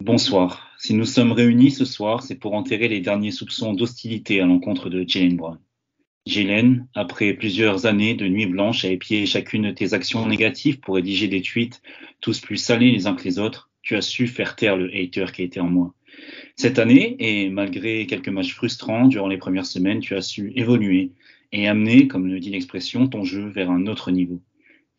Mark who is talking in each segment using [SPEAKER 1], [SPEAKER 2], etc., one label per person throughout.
[SPEAKER 1] Bonsoir. Si nous sommes réunis ce soir, c'est pour enterrer les derniers soupçons d'hostilité à l'encontre de Jaylen Brown. Jaylen, après plusieurs années de nuit blanche à épier chacune de tes actions négatives pour rédiger des tweets tous plus salés les uns que les autres, tu as su faire taire le hater qui était en moi. Cette année, et malgré quelques matchs frustrants durant les premières semaines, tu as su évoluer et amener, comme le dit l'expression, ton jeu vers un autre niveau.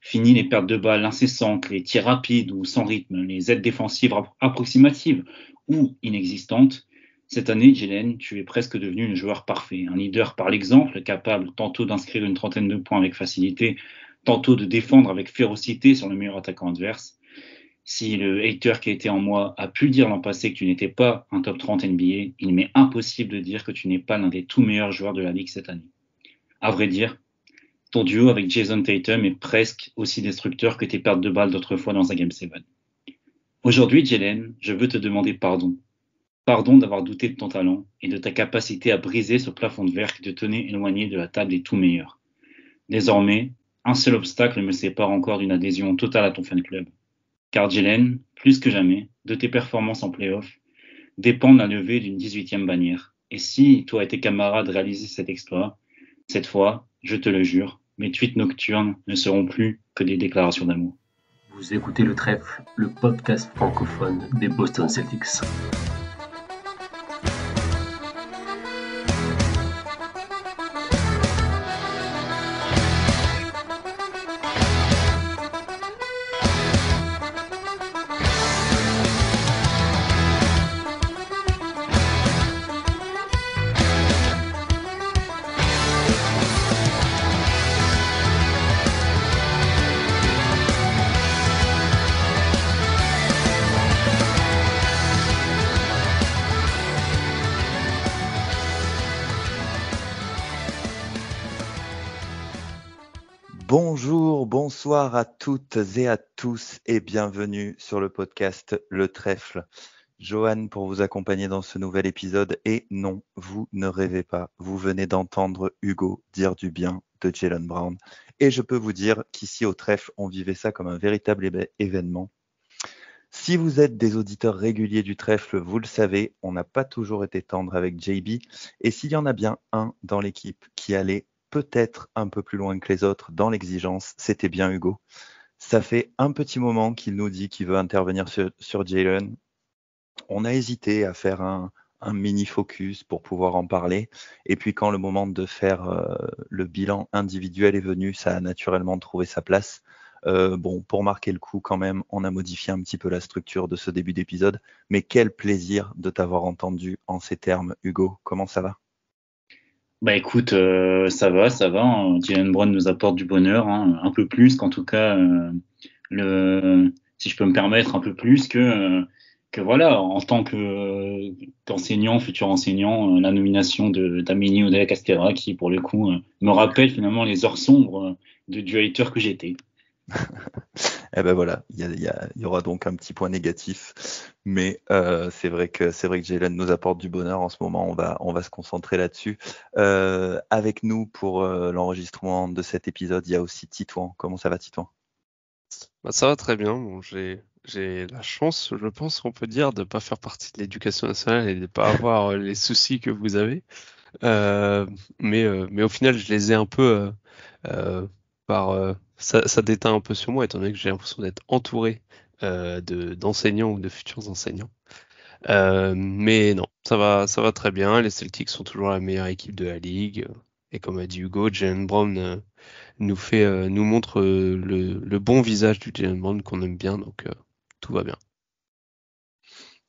[SPEAKER 1] Fini les pertes de balles incessantes, les tirs rapides ou sans rythme, les aides défensives approximatives ou inexistantes. Cette année, Jaylen, tu es presque devenu un joueur parfait, un leader par l'exemple, capable tantôt d'inscrire une trentaine de points avec facilité, tantôt de défendre avec férocité sur le meilleur attaquant adverse. Si le hater qui était en moi a pu dire l'an passé que tu n'étais pas un top 30 NBA, il m'est impossible de dire que tu n'es pas l'un des tout meilleurs joueurs de la ligue cette année. À vrai dire, ton duo avec Jason Tatum est presque aussi destructeur que tes pertes de balles d'autrefois dans un Game 7. Aujourd'hui, Jaylen, je veux te demander pardon. Pardon d'avoir douté de ton talent et de ta capacité à briser ce plafond de verre qui te tenait éloigné de la table des tout meilleurs. Désormais, un seul obstacle me sépare encore d'une adhésion totale à ton fan club. Car Jaylen, plus que jamais, de tes performances en playoff, dépend de la levée d'une 18e bannière. Et si toi et tes camarades réalisaient cet exploit, cette fois, je te le jure, mes tweets nocturnes ne seront plus que des déclarations d'amour.
[SPEAKER 2] Vous écoutez Le Trèfle, le podcast francophone des Boston Celtics.
[SPEAKER 3] Bonjour, bonsoir à toutes et à tous et bienvenue sur le podcast Le Trèfle. Johan pour vous accompagner dans ce nouvel épisode et non, vous ne rêvez pas, vous venez d'entendre Hugo dire du bien de Jaylen Brown et je peux vous dire qu'ici au Trèfle, on vivait ça comme un véritable événement. Si vous êtes des auditeurs réguliers du Trèfle, vous le savez, on n'a pas toujours été tendre avec JB et s'il y en a bien un dans l'équipe qui allait peut-être un peu plus loin que les autres dans l'exigence, c'était bien Hugo. Ça fait un petit moment qu'il nous dit qu'il veut intervenir sur Jaylen. On a hésité à faire un mini focus pour pouvoir en parler. Et puis quand le moment de faire le bilan individuel est venu, ça a naturellement trouvé sa place. Bon, pour marquer le coup quand même, on a modifié un petit peu la structure de ce début d'épisode. Mais quel plaisir de t'avoir entendu en ces termes, Hugo. Comment ça va ?
[SPEAKER 1] Bah écoute, ça va, hein. Jaylen Brown nous apporte du bonheur, hein, un peu plus qu'en tout cas, si je peux me permettre, un peu plus que voilà, en tant qu'enseignant, futur enseignant, la nomination d'Amélie Oudéa-Castéra, qui pour le coup me rappelle finalement les heures sombres du hater que j'étais.
[SPEAKER 3] Eh ben voilà, il y aura donc un petit point négatif, mais c'est vrai que Jaylen nous apporte du bonheur en ce moment. On va se concentrer là-dessus. Avec nous pour l'enregistrement de cet épisode, il y a aussi Titouan. Comment ça va, Titouan ?
[SPEAKER 4] Bah, ça va très bien. Bon, j'ai la chance, je pense qu'on peut dire, de pas faire partie de l'éducation nationale et de pas avoir les soucis que vous avez. Mais au final, je les ai un peu par ça déteint un peu sur moi, étant donné que j'ai l'impression d'être entouré d'enseignants ou de futurs enseignants. Mais non, ça va très bien. Les Celtics sont toujours la meilleure équipe de la ligue. Et comme a dit Hugo, Jaylen Brown nous montre le bon visage du Jaylen Brown qu'on aime bien, donc tout va bien.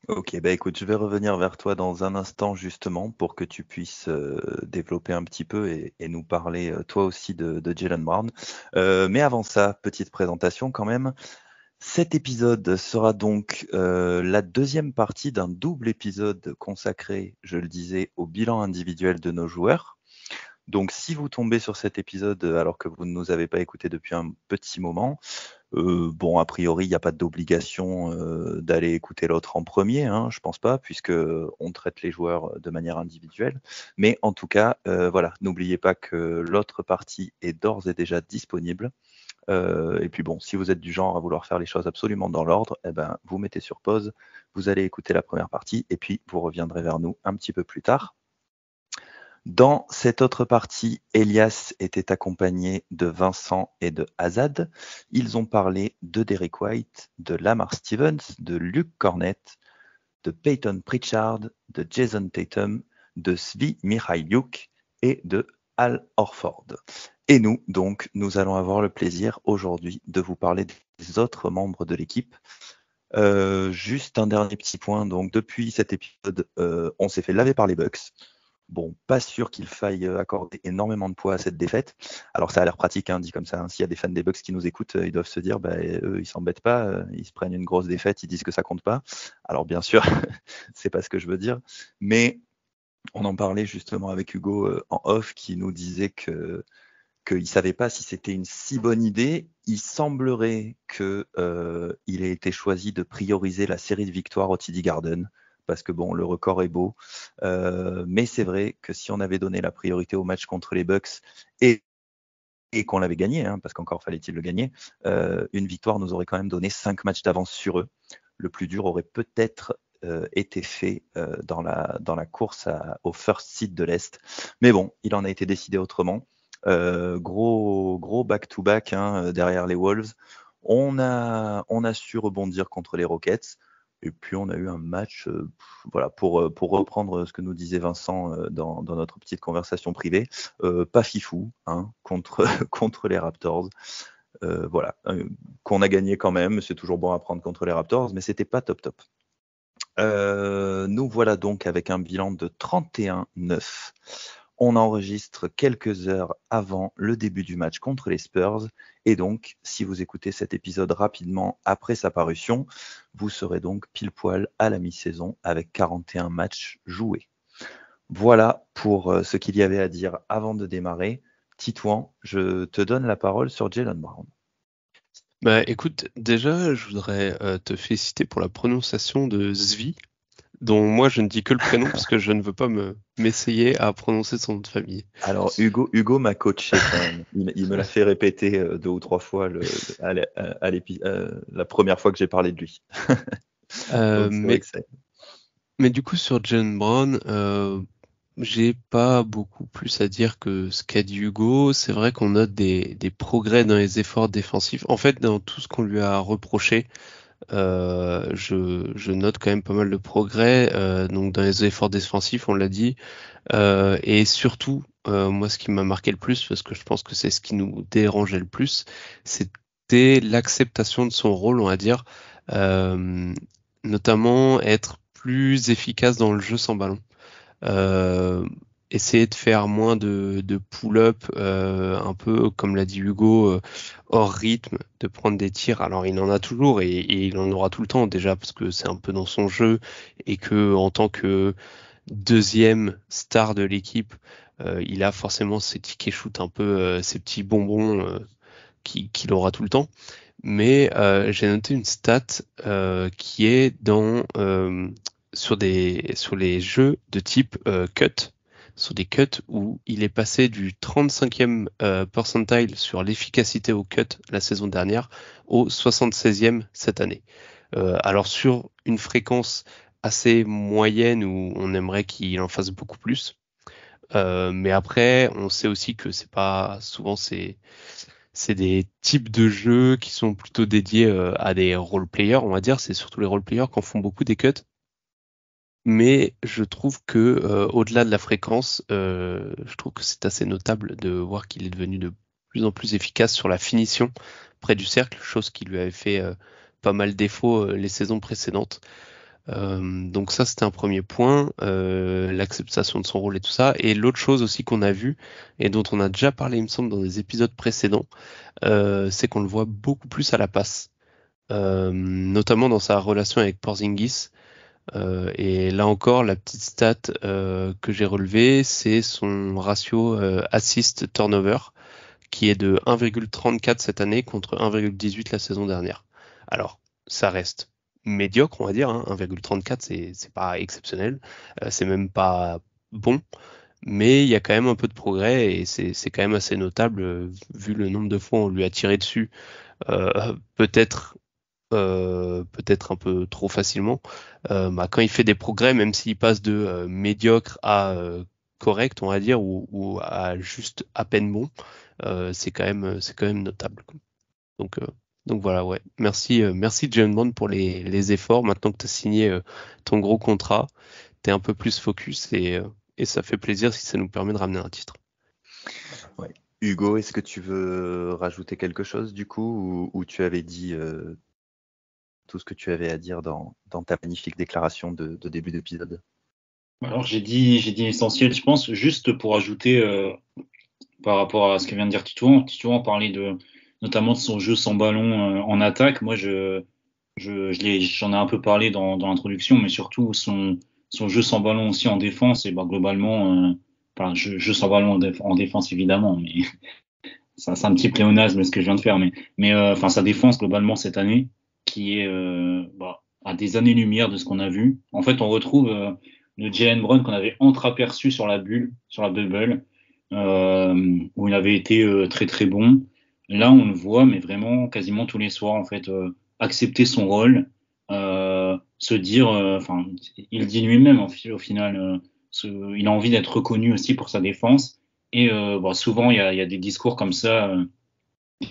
[SPEAKER 3] Ok, bah écoute, je vais revenir vers toi dans un instant justement pour que tu puisses développer un petit peu et nous parler toi aussi de Jaylen Brown. Mais avant ça, petite présentation quand même. Cet épisode sera donc la deuxième partie d'un double épisode consacré, je le disais, au bilan individuel de nos joueurs. Donc si vous tombez sur cet épisode alors que vous ne nous avez pas écouté depuis un petit moment, bon, a priori, il n'y a pas d'obligation d'aller écouter l'autre en premier, hein, je pense pas, puisque on traite les joueurs de manière individuelle. Mais en tout cas, voilà, n'oubliez pas que l'autre partie est d'ores et déjà disponible. Et puis bon, si vous êtes du genre à vouloir faire les choses absolument dans l'ordre, eh ben, vous mettez sur pause, vous allez écouter la première partie et puis vous reviendrez vers nous un petit peu plus tard. Dans cette autre partie, Elias était accompagné de Vincent et de Azad. Ils ont parlé de Derek White, de Lamar Stevens, de Luke Cornett, de Peyton Pritchard, de Jason Tatum, de Svi Mikhailiuk et de Al Horford. Et nous, donc, nous allons avoir le plaisir aujourd'hui de vous parler des autres membres de l'équipe. Juste un dernier petit point, donc depuis cet épisode, on s'est fait laver par les Bucks. Bon, pas sûr qu'il faille accorder énormément de poids à cette défaite. Alors ça a l'air pratique, dit comme ça. S'il y a des fans des Bucks qui nous écoutent, ils doivent se dire, eux, ils s'embêtent pas, ils se prennent une grosse défaite, ils disent que ça compte pas. Alors bien sûr, c'est pas ce que je veux dire, mais on en parlait justement avec Hugo en off, qui nous disait qu'il savait pas si c'était une si bonne idée. Il semblerait que il ait été choisi de prioriser la série de victoires au TD Garden, parce que bon, le record est beau. Mais c'est vrai que si on avait donné la priorité au match contre les Bucks et qu'on l'avait gagné, parce qu'encore fallait-il le gagner, une victoire nous aurait quand même donné 5 matchs d'avance sur eux. Le plus dur aurait peut-être été fait dans la course au first seed de l'Est. Mais bon, il en a été décidé autrement. Gros back-to-back derrière les Wolves. On a su rebondir contre les Rockets. Et puis on a eu un match, pour reprendre ce que nous disait Vincent dans notre petite conversation privée, pas fifou contre les Raptors. Qu'on a gagné quand même, c'est toujours bon à prendre contre les Raptors, mais c'était pas top. Nous voilà donc avec un bilan de 31-9. On enregistre quelques heures avant le début du match contre les Spurs. Et donc, si vous écoutez cet épisode rapidement après sa parution, vous serez donc pile poil à la mi-saison avec 41 matchs joués. Voilà pour ce qu'il y avait à dire avant de démarrer. Titouan, je te donne la parole sur Jaylen Brown.
[SPEAKER 4] Bah écoute, déjà, je voudrais te féliciter pour la prononciation de Svi, dont moi je ne dis que le prénom parce que je ne veux pas m'essayer à prononcer son nom de famille.
[SPEAKER 3] Alors Hugo m'a coaché quand même. Il me l'a fait répéter 2 ou 3 fois la première fois que j'ai parlé de lui.
[SPEAKER 4] Mais du coup sur Jaylen Brown, j'ai pas beaucoup plus à dire que ce qu'a dit Hugo. C'est vrai qu'on note des progrès dans les efforts défensifs. En fait, dans tout ce qu'on lui a reproché, je note quand même pas mal de progrès. Donc dans les efforts défensifs, on l'a dit. Et surtout, moi, ce qui m'a marqué le plus, parce que je pense que c'est ce qui nous dérangeait le plus, c'était l'acceptation de son rôle, on va dire, notamment être plus efficace dans le jeu sans ballon. Essayer de faire moins de pull-up, un peu comme l'a dit Hugo, hors rythme, de prendre des tirs. Alors il en a toujours et il en aura tout le temps déjà parce que c'est un peu dans son jeu et que en tant que deuxième star de l'équipe, il a forcément ses tickets shoot un peu, ces petits bonbons qu'il aura tout le temps. Mais j'ai noté une stat qui est sur les jeux de type cut, sur des cuts où il est passé du 35e percentile sur l'efficacité au cut la saison dernière au 76e cette année. Alors sur une fréquence assez moyenne où on aimerait qu'il en fasse beaucoup plus. Mais après, on sait aussi que c'est pas souvent c'est des types de jeux qui sont plutôt dédiés à des role players, on va dire. C'est surtout les role players qui en font beaucoup des cuts. Mais je trouve que au-delà de la fréquence, je trouve que c'est assez notable de voir qu'il est devenu de plus en plus efficace sur la finition près du cercle, chose qui lui avait fait pas mal défaut les saisons précédentes. Donc ça, c'était un premier point, l'acceptation de son rôle et tout ça. Et l'autre chose aussi qu'on a vu et dont on a déjà parlé, il me semble, dans des épisodes précédents, c'est qu'on le voit beaucoup plus à la passe, notamment dans sa relation avec Porzingis. Et là encore, la petite stat que j'ai relevée, c'est son ratio assist-turnover, qui est de 1,34 cette année contre 1,18 la saison dernière. Alors, ça reste médiocre, on va dire. 1,34, c'est pas exceptionnel, c'est même pas bon. mais il y a quand même un peu de progrès et c'est quand même assez notable vu le nombre de fois où on lui a tiré dessus, peut-être peut-être un peu trop facilement. Quand il fait des progrès, même s'il passe de médiocre à correct, on va dire, ou à juste à peine bon, c'est quand même notable, quoi. Donc, euh, donc voilà, ouais. Merci John Bond pour les efforts. Maintenant que tu as signé ton gros contrat, tu es un peu plus focus et ça fait plaisir si ça nous permet de ramener un titre.
[SPEAKER 3] Ouais. Hugo, est-ce que tu veux rajouter quelque chose du coup ou tu avais dit tout ce que tu avais à dire dans ta magnifique déclaration de début d'épisode?
[SPEAKER 1] Alors j'ai dit l'essentiel, je pense, juste pour ajouter par rapport à ce que vient de dire Titouan. Titouan parlait notamment de son jeu sans ballon en attaque. Moi, j'en ai un peu parlé dans l'introduction, mais surtout son jeu sans ballon aussi en défense. Et globalement, jeu sans ballon en défense évidemment, mais c'est un petit pléonasme ce que je viens de faire. Mais sa défense globalement cette année, qui est à des années-lumière de ce qu'on a vu. En fait, on retrouve le Jalen Brown qu'on avait entreaperçu sur la bulle, sur la bubble, où il avait été très très bon. Là, on le voit, mais vraiment quasiment tous les soirs, en fait, accepter son rôle, se dire, il dit lui-même au final, il a envie d'être reconnu aussi pour sa défense. Et souvent, il y a des discours comme ça,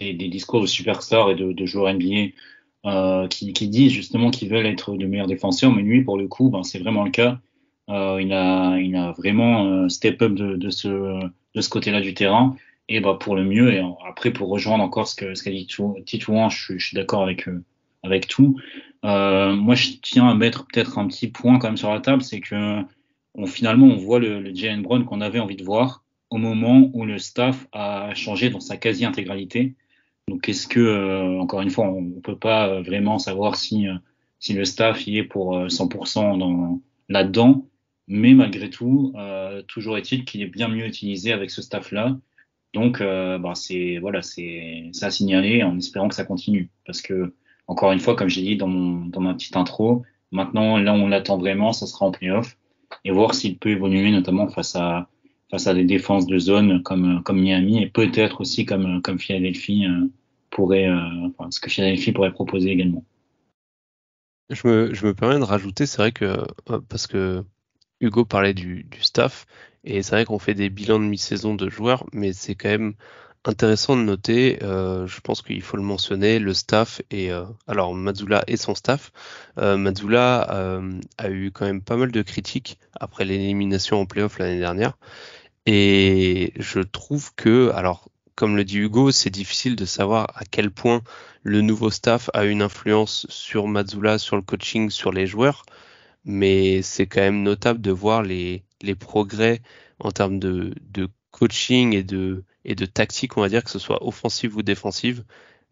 [SPEAKER 1] des discours de superstars et de joueurs NBA qui disent justement qu'ils veulent être le meilleur défenseur, mais lui, pour le coup, c'est vraiment le cas. Il a vraiment step up de ce côté-là du terrain, et pour le mieux. Et après, pour rejoindre encore ce qu'a dit Titouan, je suis d'accord avec tout. Moi, je tiens à mettre peut-être un petit point quand même sur la table, c'est que finalement, on voit le Jalen Brown qu'on avait envie de voir au moment où le staff a changé dans sa quasi-intégralité. Donc, est-ce que, encore une fois, on ne peut pas vraiment savoir si le staff y est pour 100% là-dedans, mais malgré tout, toujours est-il qu'il est bien mieux utilisé avec ce staff-là. Donc, c'est à signaler en espérant que ça continue. Parce que, encore une fois, comme j'ai dit dans ma petite intro, maintenant, là où on l'attend vraiment, ça sera en playoff et voir s'il peut évoluer, notamment face à des défenses de zone comme Miami et peut-être aussi comme Philadelphie ce que Philadelphie pourrait proposer également.
[SPEAKER 4] Je me permets de rajouter, c'est vrai que parce que Hugo parlait du staff, et c'est vrai qu'on fait des bilans de mi-saison de joueurs, mais c'est quand même intéressant de noter, je pense qu'il faut le mentionner, le staff et alors Mazzulla et son staff. Mazzulla a eu quand même pas mal de critiques après l'élimination en playoff l'année dernière, et je trouve que, alors comme le dit Hugo, c'est difficile de savoir à quel point le nouveau staff a une influence sur Mazzulla, sur le coaching, sur les joueurs, mais c'est quand même notable de voir les progrès en termes de coaching et de tactique, on va dire, que ce soit offensive ou défensive,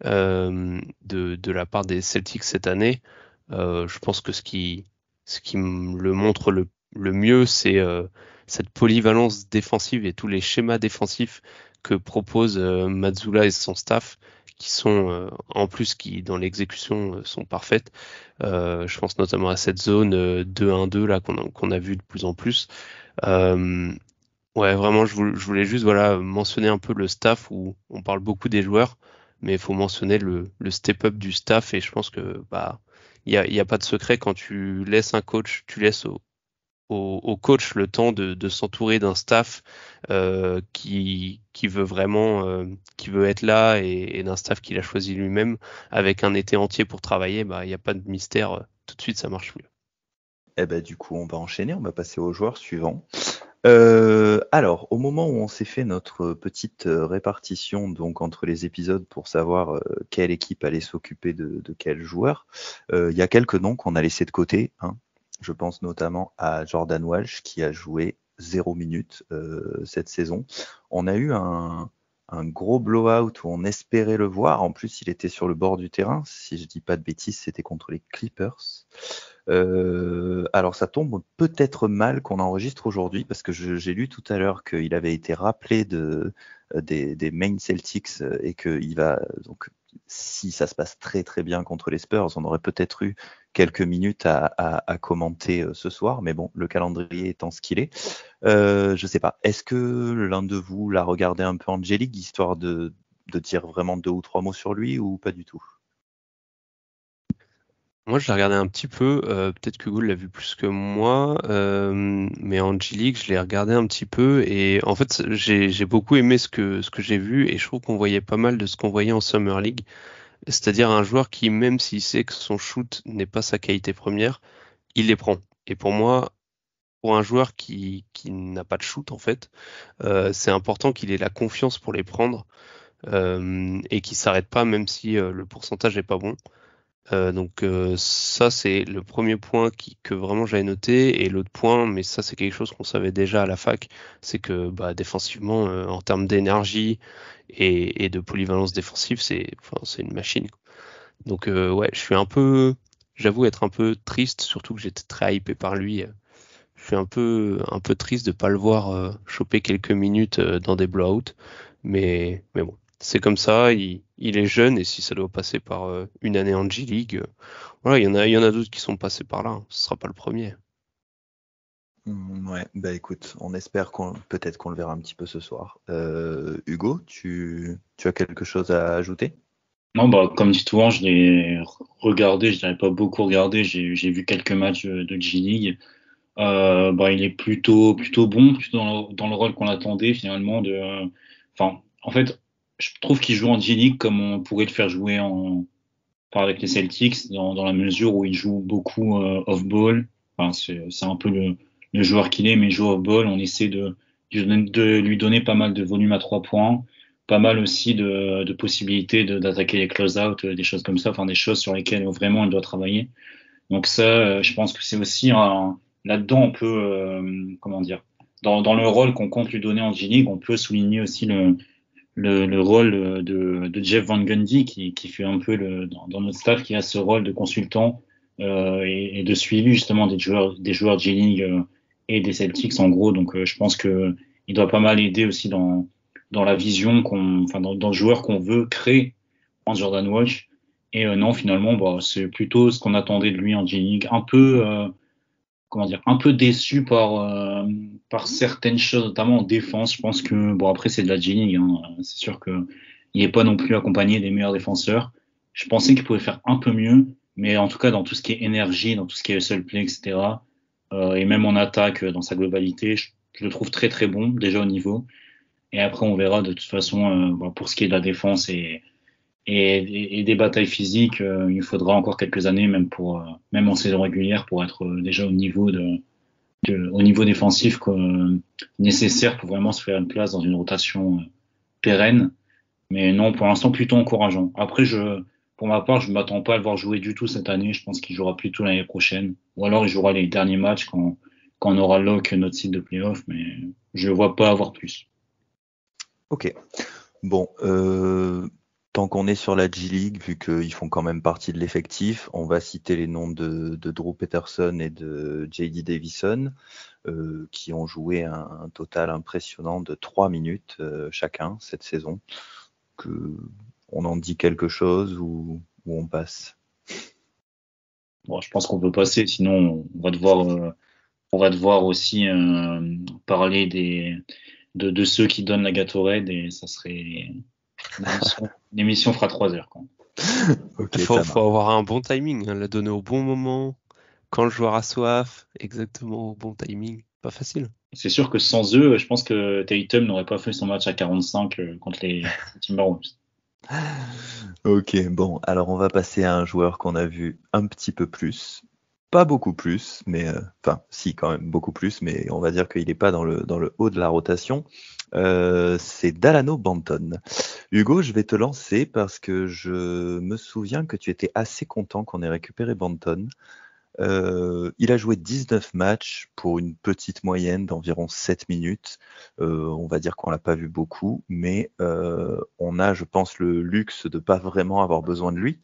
[SPEAKER 4] de la part des Celtics cette année. Je pense que ce qui le montre le mieux, c'est cette polyvalence défensive et tous les schémas défensifs que propose Mazzulla et son staff, qui sont en plus qui dans l'exécution sont parfaites. Je pense notamment à cette zone 2-1-2 là qu'on a vu de plus en plus. Euh, ouais, vraiment, je voulais juste voilà mentionner un peu le staff où on parle beaucoup des joueurs, mais il faut mentionner le step-up du staff, et je pense que il y a pas de secret quand tu laisses un coach, tu laisses au coach le temps de s'entourer d'un staff qui veut vraiment qui veut être là, et d'un staff qu'il a choisi lui-même avec un été entier pour travailler. Il n'y a pas de mystère, tout de suite ça marche mieux.
[SPEAKER 3] Eh ben, du coup, on va enchaîner, on va passer au joueur suivant. Alors, au moment où on s'est fait notre petite répartition donc entre les épisodes pour savoir quelle équipe allait s'occuper de quel joueur, il y a quelques noms qu'on a laissés de côté, hein. Je pense notamment à Jordan Walsh qui a joué 0 minutes cette saison. On a eu un gros blowout où on espérait le voir. En plus, il était sur le bord du terrain. Si je dis pas de bêtises, c'était contre les Clippers. Alors ça tombe peut-être mal qu'on enregistre aujourd'hui parce que j'ai lu tout à l'heure qu'il avait été rappelé des main Celtics et qu'il va donc, si ça se passe très très bien contre les Spurs, on aurait peut-être eu quelques minutes à commenter ce soir, mais bon, le calendrier étant ce qu'il est. Je sais pas. Est-ce que l'un de vous l'a regardé un peu en G-League, histoire de dire vraiment 2 ou 3 mots sur lui, ou pas du tout?
[SPEAKER 4] Moi, je l'ai regardé un petit peu. Peut-être que Hugo l'a vu plus que moi, mais en G-League, je l'ai regardé un petit peu. Et en fait, j'ai beaucoup aimé ce que j'ai vu, et je trouve qu'on voyait pas mal de ce qu'on voyait en Summer League. C'est-à-dire un joueur qui, même s'il sait que son shoot n'est pas sa qualité première, il les prend. Et pour moi, pour un joueur qui n'a pas de shoot, en fait, c'est important qu'il ait la confiance pour les prendre, et qu'il s'arrête pas, même si le pourcentage est pas bon. Donc ça, c'est le premier point que vraiment j'avais noté. Et l'autre point, mais ça c'est quelque chose qu'on savait déjà à la fac, c'est que bah, défensivement, en termes d'énergie et de polyvalence défensive, c'est une machine, quoi. Donc ouais, j'avoue être un peu triste, surtout que j'étais très hypé par lui. Je suis un peu triste de pas le voir choper quelques minutes dans des blowouts, mais bon, c'est comme ça. Il est jeune, et si ça doit passer par une année en G-League, voilà, il y en a d'autres qui sont passés par là, hein. Ce sera pas le premier.
[SPEAKER 3] Ouais, bah écoute, on espère peut-être qu'on le verra un petit peu ce soir. Hugo, tu as quelque chose à ajouter?
[SPEAKER 1] Non, bah, comme dit souvent, je l'ai regardé, je l'avais pas beaucoup regardé, j'ai vu quelques matchs de G-League. Bah, il est plutôt bon, plutôt dans le rôle qu'on attendait finalement. Enfin, en fait, je trouve qu'il joue en G-League comme on pourrait le faire jouer avec les Celtics, dans la mesure où il joue beaucoup off-ball. Enfin, c'est un peu le joueur qu'il est, mais il joue off-ball. On essaie de lui donner pas mal de volume à 3 points, pas mal aussi de possibilités d'attaquer les close-out, des choses comme ça, enfin des choses sur lesquelles vraiment il doit travailler. Donc ça, je pense que c'est aussi là-dedans, on peut, comment dire, dans le rôle qu'on compte lui donner en G-League, on peut souligner aussi le rôle de Jeff Van Gundy qui fait un peu dans notre staff, qui a ce rôle de consultant et de suivi justement des joueurs G-League et des Celtics en gros. Donc je pense que il doit pas mal aider aussi dans la vision enfin dans le joueur qu'on veut créer en Jordan Walsh. Et non, finalement, bah, c'est plutôt ce qu'on attendait de lui en G-League. Un peu, comment dire, un peu déçu par certaines choses, notamment en défense. Je pense que, bon, après, c'est de la G-League, hein. C'est sûr que il n'est pas non plus accompagné des meilleurs défenseurs. Je pensais qu'il pouvait faire un peu mieux, mais en tout cas, dans tout ce qui est énergie, dans tout ce qui est hustle play, etc., et même en attaque, dans sa globalité, je le trouve très, très bon, déjà au niveau. Et après, on verra de toute façon, bon, pour ce qui est de la défense et des batailles physiques, il faudra encore quelques années, même en saison régulière, pour être déjà au niveau défensif nécessaire pour vraiment se faire une place dans une rotation pérenne. Mais non, pour l'instant, plutôt encourageant. Après, pour ma part, je ne m'attends pas à le voir jouer du tout cette année. Je pense qu'il jouera plutôt l'année prochaine. Ou alors, il jouera les derniers matchs quand on aura lock notre site de playoff. Mais je ne vois pas avoir plus.
[SPEAKER 3] Ok. Bon, tant qu'on est sur la G-League, vu qu'ils font quand même partie de l'effectif, on va citer les noms de Drew Peterson et de J.D. Davison, qui ont joué un total impressionnant de 3 minutes chacun cette saison. On en dit quelque chose ou on passe?
[SPEAKER 1] Bon, je pense qu'on peut passer, sinon on va devoir aussi parler de ceux qui donnent la Gatorade, et ça serait l'émission fera 3 heures, quoi.
[SPEAKER 3] Ok,
[SPEAKER 4] Faut avoir un bon timing, hein, la donner au bon moment, quand le joueur a soif, exactement au bon timing. Pas facile.
[SPEAKER 1] C'est sûr que sans eux, je pense que Tatum n'aurait pas fait son match à 45 contre les Timberwolves.
[SPEAKER 3] Ok, bon, alors on va passer à un joueur qu'on a vu un petit peu plus. Pas beaucoup plus, mais enfin, si, quand même, beaucoup plus, mais on va dire qu'il n'est pas dans le haut de la rotation. C'est Dalano Banton. Hugo, je vais te lancer parce que je me souviens que tu étais assez content qu'on ait récupéré Banton. Il a joué 19 matchs pour une petite moyenne d'environ 7 minutes. On va dire qu'on l'a pas vu beaucoup, mais on a, je pense, le luxe de pas vraiment avoir besoin de lui.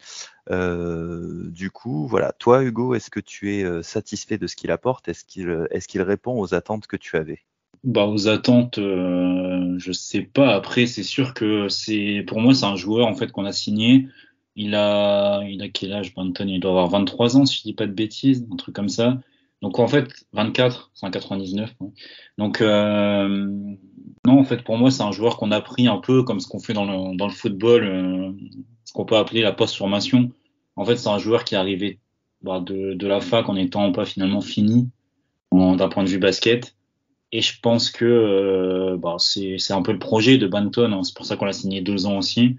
[SPEAKER 3] Du coup, voilà. Toi, Hugo, est-ce que tu es satisfait de ce qu'il apporte? Est-ce qu'il répond aux attentes que tu avais?
[SPEAKER 1] Bah, aux attentes, je sais pas. Après, c'est sûr que pour moi, c'est un joueur en fait qu'on a signé. Il a quel âge, Banton? Il doit avoir 23 ans, si je dis pas de bêtises, un truc comme ça. Donc en fait, 24, c'est un 99. Ouais. Donc non, en fait, pour moi, c'est un joueur qu'on a pris un peu comme ce qu'on fait dans le football, ce qu'on peut appeler la post-formation. En fait, c'est un joueur qui est arrivé de la fac en étant pas finalement fini d'un point de vue basket. Et je pense que c'est un peu le projet de Banton, hein. C'est pour ça qu'on l'a signé 2 ans aussi.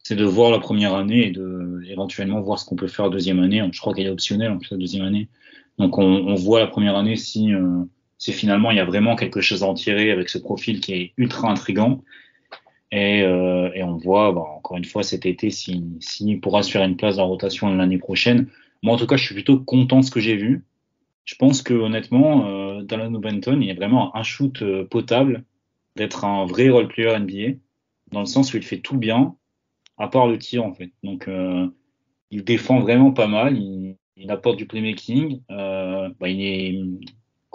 [SPEAKER 1] C'est de voir la première année et de éventuellement voir ce qu'on peut faire la deuxième année. Je crois qu'elle est optionnelle en plus la deuxième année. Donc on voit la première année si finalement il y a vraiment quelque chose à en tirer avec ce profil qui est ultra intrigant. Et on voit encore une fois cet été s'il pourra se faire une place dans la rotation l'année prochaine. Moi en tout cas je suis plutôt content de ce que j'ai vu. Je pense que honnêtement, Dalano Benton, il est vraiment un shoot potable d'être un vrai role player NBA, dans le sens où il fait tout bien, à part le tir en fait. Donc il défend vraiment pas mal, il apporte du playmaking. Quand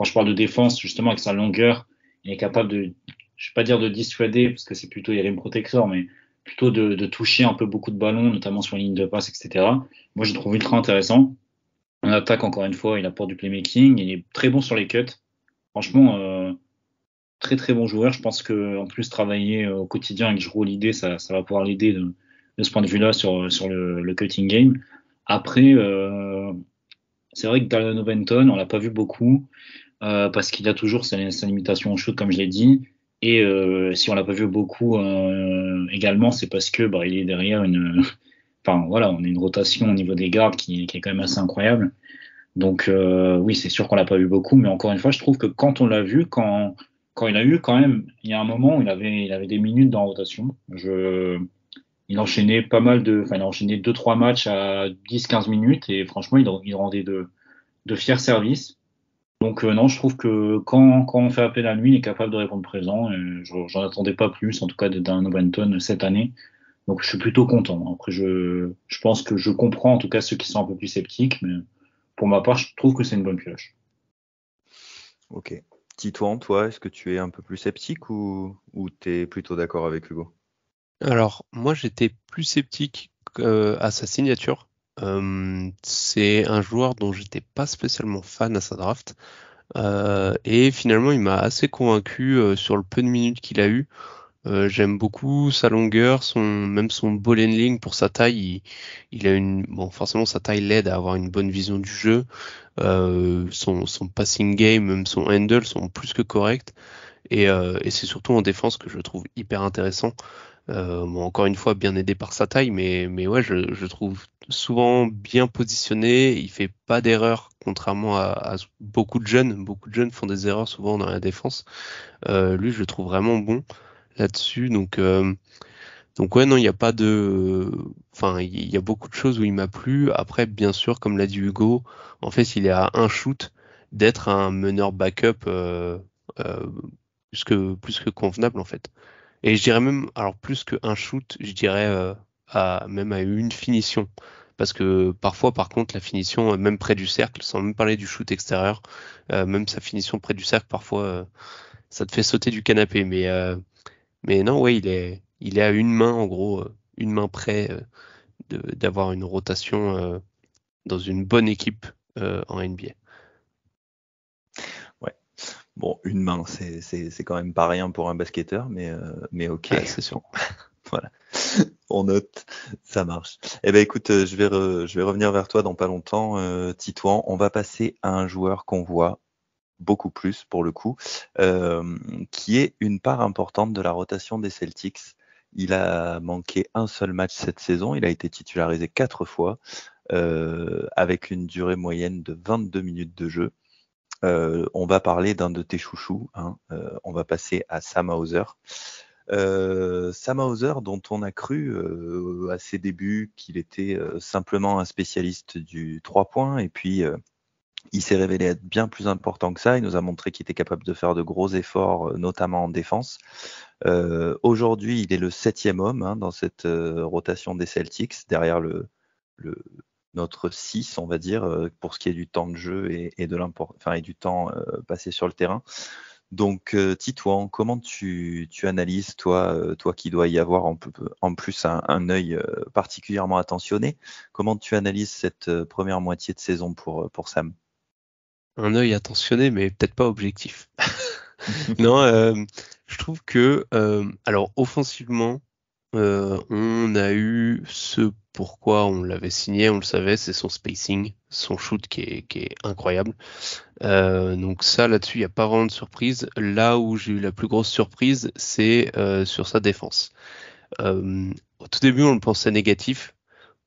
[SPEAKER 1] je parle de défense, justement avec sa longueur, il est capable je vais pas dire de dissuader parce que c'est plutôt les rim protectors, mais plutôt de toucher un peu beaucoup de ballons, notamment sur la ligne de passe, etc. Moi, je le trouve ultra intéressant. En attaque, encore une fois, il apporte du playmaking. Il est très bon sur les cuts. Franchement, très très bon joueur. Je pense que en plus travailler au quotidien avec Jrue Holiday, ça va pouvoir l'aider de ce point de vue-là sur le cutting game. Après, c'est vrai que Dalton Benton, on l'a pas vu beaucoup parce qu'il a toujours sa limitation au shoot, comme je l'ai dit. Et si on l'a pas vu beaucoup également, c'est parce que il est derrière enfin voilà, on a une rotation au niveau des gardes qui est quand même assez incroyable. Donc oui, c'est sûr qu'on l'a pas vu beaucoup, mais encore une fois, je trouve que quand on l'a vu, quand il a eu quand même, il y a un moment où il avait des minutes dans la rotation. Il enchaînait il a enchaîné 2-3 matchs à 10-15 minutes et franchement, il rendait de fiers services. Donc non, je trouve que quand on fait appel à lui, il est capable de répondre présent. Et j'en attendais pas plus, en tout cas d'un Overton cette année. Donc je suis plutôt content. Après, je pense que je comprends en tout cas ceux qui sont un peu plus sceptiques, mais pour ma part, je trouve que c'est une bonne pioche.
[SPEAKER 3] Ok. Titouan, toi, est-ce que tu es un peu plus sceptique ou tu es plutôt d'accord avec Hugo?
[SPEAKER 4] Alors, moi, j'étais plus sceptique à sa signature. C'est un joueur dont j'étais pas spécialement fan à sa draft. Et finalement, il m'a assez convaincu sur le peu de minutes qu'il a eu. J'aime beaucoup sa longueur, même son ball handling pour sa taille. Il a bon, forcément, sa taille l'aide à avoir une bonne vision du jeu. Son passing game, même son handle sont plus que corrects. Et c'est surtout en défense que je le trouve hyper intéressant. Bon, encore une fois, bien aidé par sa taille, mais ouais, je trouve souvent bien positionné. Il fait pas d'erreurs, contrairement à beaucoup de jeunes. Beaucoup de jeunes font des erreurs souvent dans la défense. Lui, je le trouve vraiment bon là-dessus. Donc ouais, non, il n'y a pas de, enfin, il y a beaucoup de choses où il m'a plu. Après, bien sûr, comme l'a dit Hugo, en fait, il est à un shoot d'être un meneur backup euh, plus que convenable en fait. Et je dirais même, alors plus qu'un shoot, je dirais même à une finition. Parce que parfois, par contre, la finition, même près du cercle, sans même parler du shoot extérieur, même sa finition près du cercle, parfois, ça te fait sauter du canapé. Mais non, ouais, il est à une main, en gros, une main près d'avoir une rotation dans une bonne équipe en NBA.
[SPEAKER 3] Ouais. Bon, une main, c'est quand même pas rien pour un basketteur, mais ok.
[SPEAKER 4] Ouais, c'est sûr.
[SPEAKER 3] Voilà. On note, ça marche. Eh ben écoute, je vais revenir vers toi dans pas longtemps, Titouan. On va passer à un joueur qu'on voit beaucoup plus pour le coup, qui est une part importante de la rotation des Celtics. Il a manqué un seul match cette saison, il a été titularisé 4 fois, avec une durée moyenne de 22 minutes de jeu. On va parler d'un de tes chouchous, hein, on va passer à Sam Hauser. Sam Hauser, dont on a cru à ses débuts qu'il était simplement un spécialiste du 3 points, et puis il s'est révélé être bien plus important que ça. Il nous a montré qu'il était capable de faire de gros efforts, notamment en défense. Aujourd'hui, il est le 7e homme, hein, dans cette rotation des Celtics, derrière notre 6, on va dire, pour ce qui est du temps de jeu et du temps passé sur le terrain. Donc, Titouan, comment tu analyses, toi qui dois y avoir en plus un œil particulièrement attentionné, comment tu analyses cette première moitié de saison pour Sam?
[SPEAKER 4] un œil attentionné, mais peut-être pas objectif. Non, je trouve que, alors offensivement, on a eu ce pourquoi on l'avait signé, on le savait, c'est son spacing, son shoot qui est incroyable. Donc ça, là-dessus, il n'y a pas vraiment de surprise. Là où j'ai eu la plus grosse surprise, c'est sur sa défense. Au tout début, on le pensait négatif.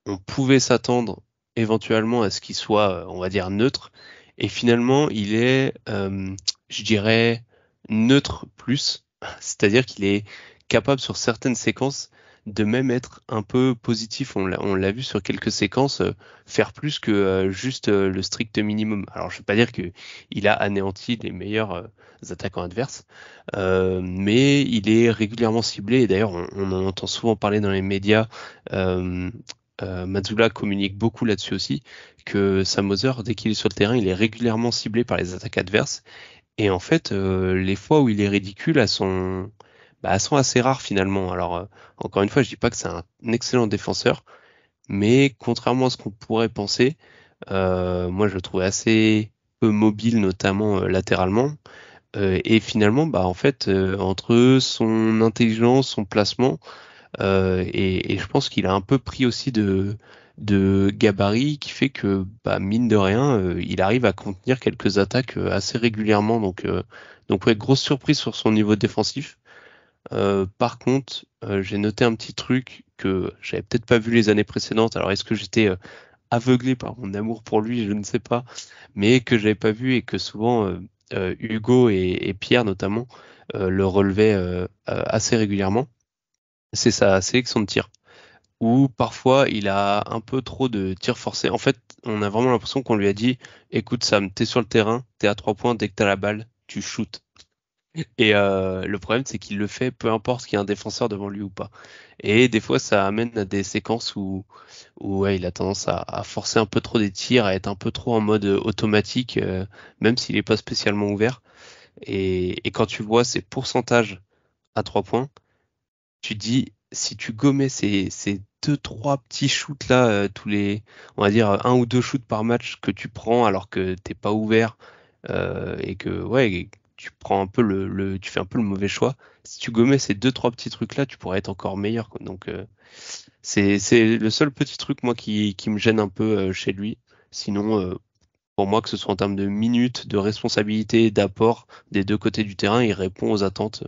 [SPEAKER 4] On pouvait s'attendre éventuellement à ce qu'il soit, on va dire, neutre. Et finalement, il est, je dirais, neutre plus. C'est-à-dire qu'il est capable sur certaines séquences de même être un peu positif. On l'a vu sur quelques séquences, faire plus que juste le strict minimum. Alors, je ne vais pas dire que il a anéanti les meilleurs attaquants adverses, mais il est régulièrement ciblé. Et d'ailleurs, on en entend souvent parler dans les médias. Euh, Mazzulla communique beaucoup là-dessus aussi, que Sam Hauser, dès qu'il est sur le terrain, il est régulièrement ciblé par les attaques adverses. Et en fait, les fois où il est ridicule, elles sont assez rares finalement. Alors, encore une fois, je dis pas que c'est un excellent défenseur, mais contrairement à ce qu'on pourrait penser, moi je le trouvais assez peu mobile, notamment latéralement. Et finalement, en fait, entre son intelligence, son placement, et je pense qu'il a un peu pris aussi de gabarit qui fait que, mine de rien, il arrive à contenir quelques attaques assez régulièrement. Donc ouais, grosse surprise sur son niveau défensif. Par contre, j'ai noté un petit truc que j'avais peut-être pas vu les années précédentes. Alors est-ce que j'étais aveuglé par mon amour pour lui, je ne sais pas, mais que j'avais pas vu et que souvent Hugo et Pierre notamment le relevaient assez régulièrement. C'est sa sélection de tir où parfois il a un peu trop de tirs forcés. En fait, on a vraiment l'impression qu'on lui a dit, écoute Sam, t'es sur le terrain, t'es à 3 points, dès que t'as la balle, tu shootes. Et le problème, c'est qu'il le fait peu importe qu'il y ait un défenseur devant lui ou pas. Et des fois, ça amène à des séquences où ouais, il a tendance à forcer un peu trop des tirs, à être un peu trop en mode automatique, même s'il n'est pas spécialement ouvert. Et quand tu vois ses pourcentages à 3 points, tu dis, si tu gommais ces deux, trois petits shoots là, on va dire un ou deux shoots par match que tu prends alors que t'es pas ouvert, et que, ouais, et que tu prends un peu tu fais un peu le mauvais choix. Si tu gommais ces deux, trois petits trucs là, tu pourrais être encore meilleur, quoi. Donc, c'est le seul petit truc, moi, qui me gêne un peu, chez lui. Sinon, pour moi, que ce soit en termes de minutes, de responsabilité, d'apport des deux côtés du terrain, il répond aux attentes,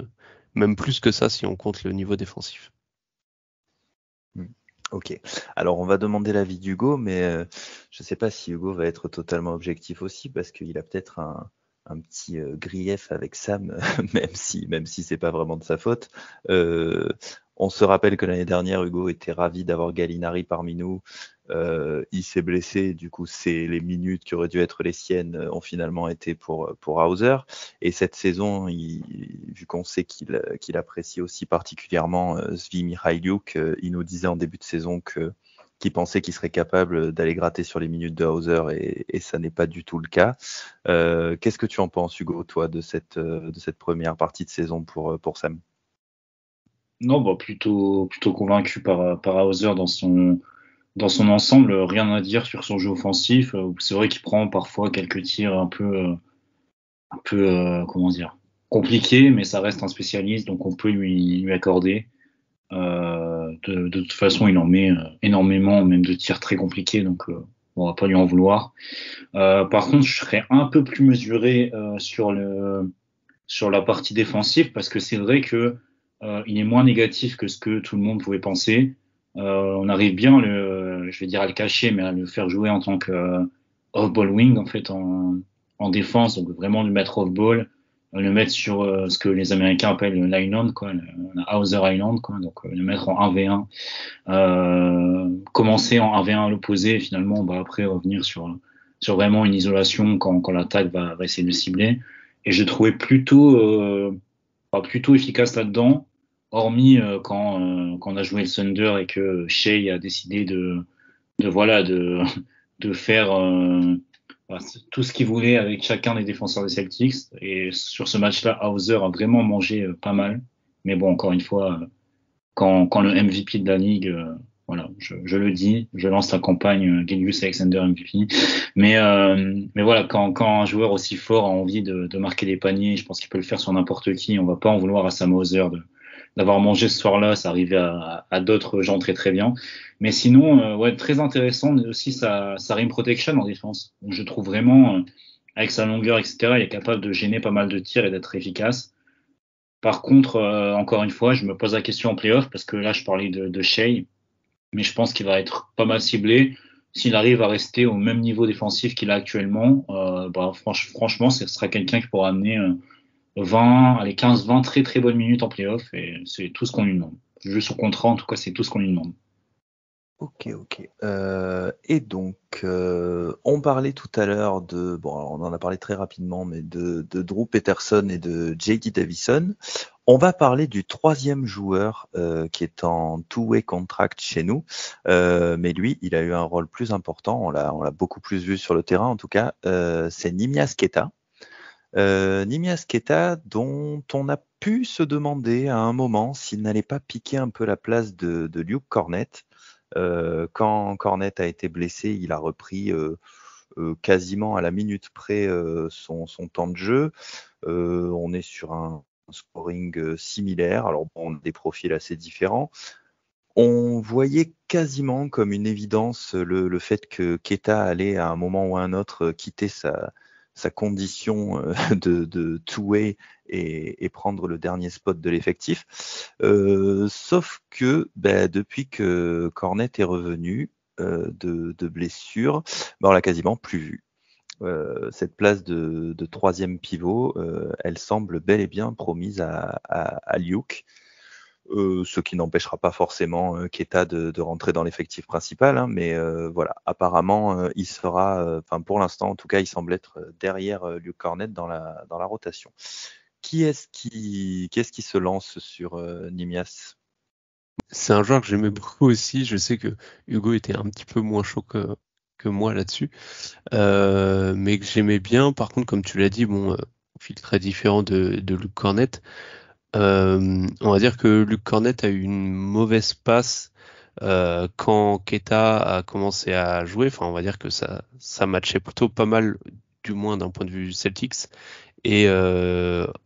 [SPEAKER 4] même plus que ça si on compte le niveau défensif.
[SPEAKER 3] Ok. Alors, on va demander l'avis d'Hugo, mais je ne sais pas si Hugo va être totalement objectif aussi, parce qu'il a peut-être un petit grief avec Sam, même si c'est pas vraiment de sa faute. On se rappelle que l'année dernière, Hugo était ravi d'avoir Gallinari parmi nous. Il s'est blessé, du coup, c'est les minutes qui auraient dû être les siennes ont finalement été pour Hauser. Et cette saison, vu qu'on sait qu'il apprécie aussi particulièrement Svi Mykhailiuk, il nous disait en début de saison qu'il pensait qu'il serait capable d'aller gratter sur les minutes de Hauser et ça n'est pas du tout le cas. Qu'est-ce que tu en penses, Hugo, toi, de cette première partie de saison pour Sam?
[SPEAKER 1] Non, plutôt convaincu par Hauser dans son ensemble. Rien à dire sur son jeu offensif. C'est vrai qu'il prend parfois quelques tirs comment dire, compliqués, mais ça reste un spécialiste, donc on peut lui accorder. De toute façon, il en met énormément, même de tirs très compliqués, donc on va pas lui en vouloir. Par contre, je serais un peu plus mesuré sur la partie défensive, parce que c'est vrai que il est moins négatif que ce que tout le monde pouvait penser. On arrive bien, je vais dire à le cacher, mais à le faire jouer en tant que off-ball wing, en fait, en défense, donc vraiment le mettre off-ball, le mettre sur ce que les Américains appellent le line-on, quoi, le Hauser Island, quoi, donc le mettre en 1v1, commencer en 1v1 à l'opposé, et finalement, après revenir sur vraiment une isolation quand l'attaque va essayer de le cibler. Et je trouvais plutôt efficace là-dedans, hormis quand on a joué le Thunder et que Shea a décidé de faire tout ce qu'il voulait avec chacun des défenseurs des Celtics. Et sur ce match-là, Hauser a vraiment mangé pas mal. Mais bon, encore une fois, quand le MVP de la ligue Voilà, je le dis, je lance la campagne Gilgeous Alexander MVP. Mais voilà, quand un joueur aussi fort a envie de marquer des paniers, je pense qu'il peut le faire sur n'importe qui. On va pas en vouloir à Sam Hauser d'avoir mangé ce soir-là. Ça arrivait à d'autres gens très très bien. Mais sinon, ouais, très intéressant aussi sa rim protection en défense. Je trouve vraiment, avec sa longueur, etc., il est capable de gêner pas mal de tirs et d'être efficace. Par contre, encore une fois, je me pose la question en playoff parce que là, je parlais de Shea, mais je pense qu'il va être pas mal ciblé. S'il arrive à rester au même niveau défensif qu'il a actuellement, franchement, ce sera quelqu'un qui pourra amener 20, allez, 15-20 très très bonnes minutes en playoff et c'est tout ce qu'on lui demande. Juste sous contrat, en tout cas, c'est tout ce qu'on lui demande.
[SPEAKER 3] Ok. Et donc, on parlait tout à l'heure on en a parlé très rapidement, mais de Drew Peterson et de J.D. Davison. On va parler du troisième joueur qui est en two-way contract chez nous, mais lui, il a eu un rôle plus important. On l'a beaucoup plus vu sur le terrain, en tout cas. C'est Neemias Queta. Neemias Queta, dont on a pu se demander à un moment s'il n'allait pas piquer un peu la place de Luke Kornet. Quand Kornet a été blessé, il a repris quasiment à la minute près son temps de jeu. On est sur un scoring similaire, alors bon, des profils assez différents. On voyait quasiment comme une évidence le fait que Queta allait à un moment ou à un autre quitter sa condition de two-way et prendre le dernier spot de l'effectif. Sauf que depuis que Cornet est revenu de blessure, on l'a quasiment plus vu. Cette place de troisième pivot, elle semble bel et bien promise à Luke. Ce qui n'empêchera pas forcément Queta de rentrer dans l'effectif principal, hein, mais voilà, apparemment il sera, pour l'instant en tout cas, il semble être derrière Luke Kornet dans la rotation. Qui est-ce qui se lance sur Neemias?
[SPEAKER 4] C'est un joueur que j'aimais beaucoup aussi. Je sais que Hugo était un petit peu moins chaud que moi là-dessus, mais que j'aimais bien. Par contre, comme tu l'as dit, profil très différent de Luke Kornet. On va dire que Luke Kornet a eu une mauvaise passe quand Queta a commencé à jouer. Enfin, on va dire que ça matchait plutôt pas mal, du moins d'un point de vue Celtics. Et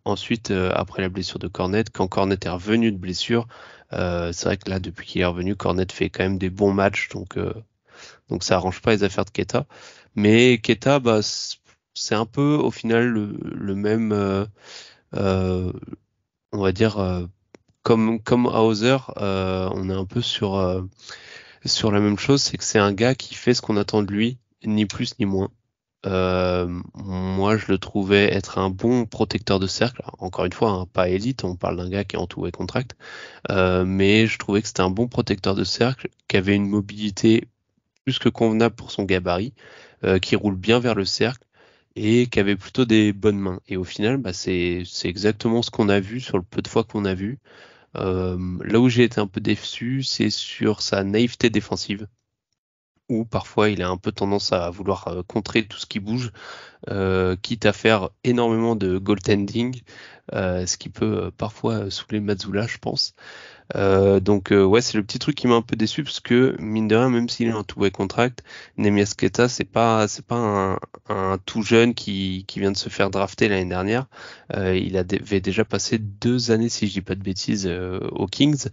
[SPEAKER 4] ensuite, après la blessure de Kornet, quand Kornet est revenu de blessure, c'est vrai que là, depuis qu'il est revenu, Kornet fait quand même des bons matchs, donc ça arrange pas les affaires de Queta. Mais Queta, c'est un peu au final le même, on va dire, comme Hauser, on est un peu sur la même chose, c'est que c'est un gars qui fait ce qu'on attend de lui, ni plus ni moins. Moi, je le trouvais être un bon protecteur de cercle. Encore une fois, hein, pas élite, on parle d'un gars qui est en two-way contract, mais je trouvais que c'était un bon protecteur de cercle, qui avait une mobilité plus que convenable pour son gabarit, qui roule bien vers le cercle et qui avait plutôt des bonnes mains. Et au final, c'est exactement ce qu'on a vu sur le peu de fois qu'on a vu. Là où j'ai été un peu déçu, c'est sur sa naïveté défensive, où parfois il a un peu tendance à vouloir contrer tout ce qui bouge, quitte à faire énormément de goaltending, ce qui peut parfois saouler Mazzulla, je pense. Ouais, c'est le petit truc qui m'a un peu déçu parce que mine de rien, même s'il est en two-way contract, Neemias Queta, c'est pas un tout jeune qui vient de se faire drafter l'année dernière. Il avait déjà passé 2 années, si je dis pas de bêtises, aux Kings.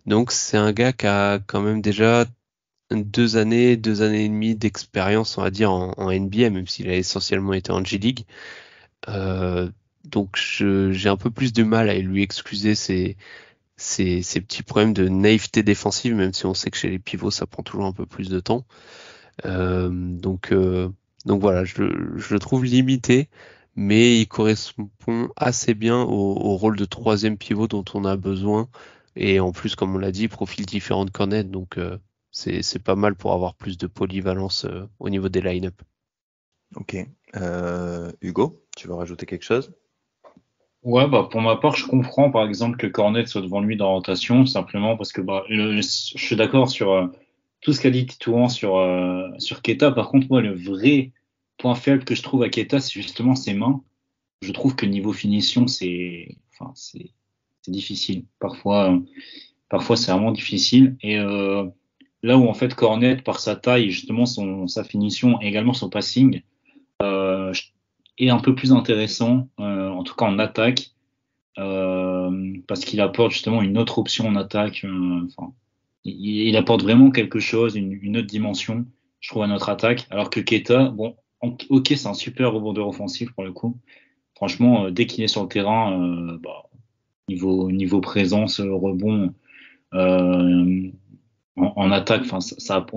[SPEAKER 4] Donc c'est un gars qui a quand même déjà 2 années et demie d'expérience, on va dire, en NBA, même s'il a essentiellement été en G-League. Donc j'ai un peu plus de mal à lui excuser ces petits problèmes de naïveté défensive, même si on sait que chez les pivots, ça prend toujours un peu plus de temps. Donc voilà, je le trouve limité, mais il correspond assez bien au rôle de troisième pivot dont on a besoin. Et en plus, comme on l'a dit, profil différent de Cornet, donc c'est pas mal pour avoir plus de polyvalence au niveau des line-up.
[SPEAKER 3] Ok. Hugo, tu veux rajouter quelque chose?
[SPEAKER 1] Ouais, pour ma part, je comprends par exemple que Cornet soit devant lui dans la rotation, simplement parce que je suis d'accord sur tout ce qu'a dit Titouan sur Keita. Par contre, moi, le vrai point faible que je trouve à Keita, c'est justement ses mains. Je trouve que niveau finition, c'est difficile. Parfois, c'est vraiment difficile. Et Là où en fait Cornet, par sa taille, justement sa finition et également son passing, euh, est un peu plus intéressant, en tout cas en attaque, parce qu'il apporte justement une autre option en attaque. Enfin, il apporte vraiment quelque chose, une autre dimension, je trouve, à notre attaque. Alors que Keita, bon, ok, c'est un super rebondeur offensif pour le coup. Franchement, dès qu'il est sur le terrain, niveau présence, rebond, euh, en attaque, enfin,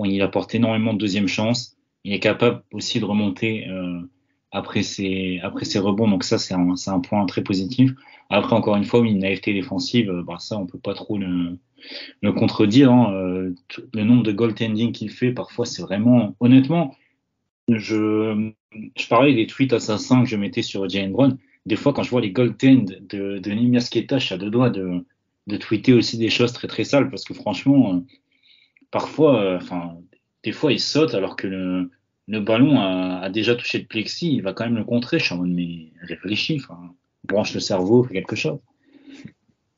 [SPEAKER 1] il apporte énormément de deuxième chance. Il est capable aussi de remonter après ses rebonds. Donc ça, c'est un point très positif. Après, encore une fois, oui, une AFT défensive, ça, on peut pas trop le contredire. Hein. Le nombre de goaltending qu'il fait, parfois, c'est vraiment, honnêtement, je parlais des tweets assassins que je mettais sur Jalen Brown. Des fois, quand je vois les goaltends de Nimias Queta, je suis à deux doigts de tweeter aussi des choses très très sales parce que franchement, parfois, des fois, il saute alors que le ballon a déjà touché le plexi, il va quand même le contrer. Je suis en mode, mais réfléchis, enfin, branche le cerveau, fais quelque chose.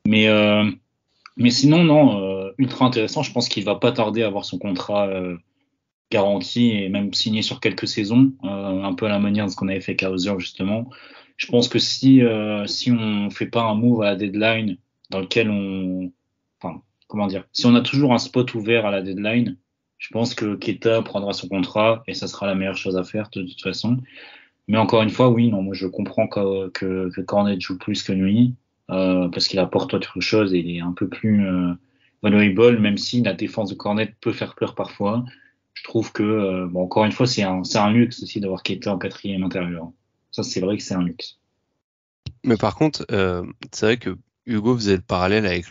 [SPEAKER 1] Mais, euh, mais sinon, non, ultra intéressant. Je pense qu'il va pas tarder à avoir son contrat garanti et même signé sur quelques saisons, un peu à la manière de ce qu'on avait fait avec Hauser, justement. Je pense que si on fait pas un move à la deadline dans lequel enfin, comment dire, si on a toujours un spot ouvert à la deadline, je pense que Keita prendra son contrat et ça sera la meilleure chose à faire de toute façon. Mais encore une fois, oui, non, moi je comprends que Cornet joue plus que lui, parce qu'il apporte autre chose et il est un peu plus valuable, même si la défense de Cornet peut faire peur parfois. Je trouve que, bon, encore une fois, c'est un luxe aussi d'avoir Keita en quatrième intérieur. Ça, c'est vrai que c'est un luxe.
[SPEAKER 4] Mais par contre, c'est vrai que Hugo faisait le parallèle avec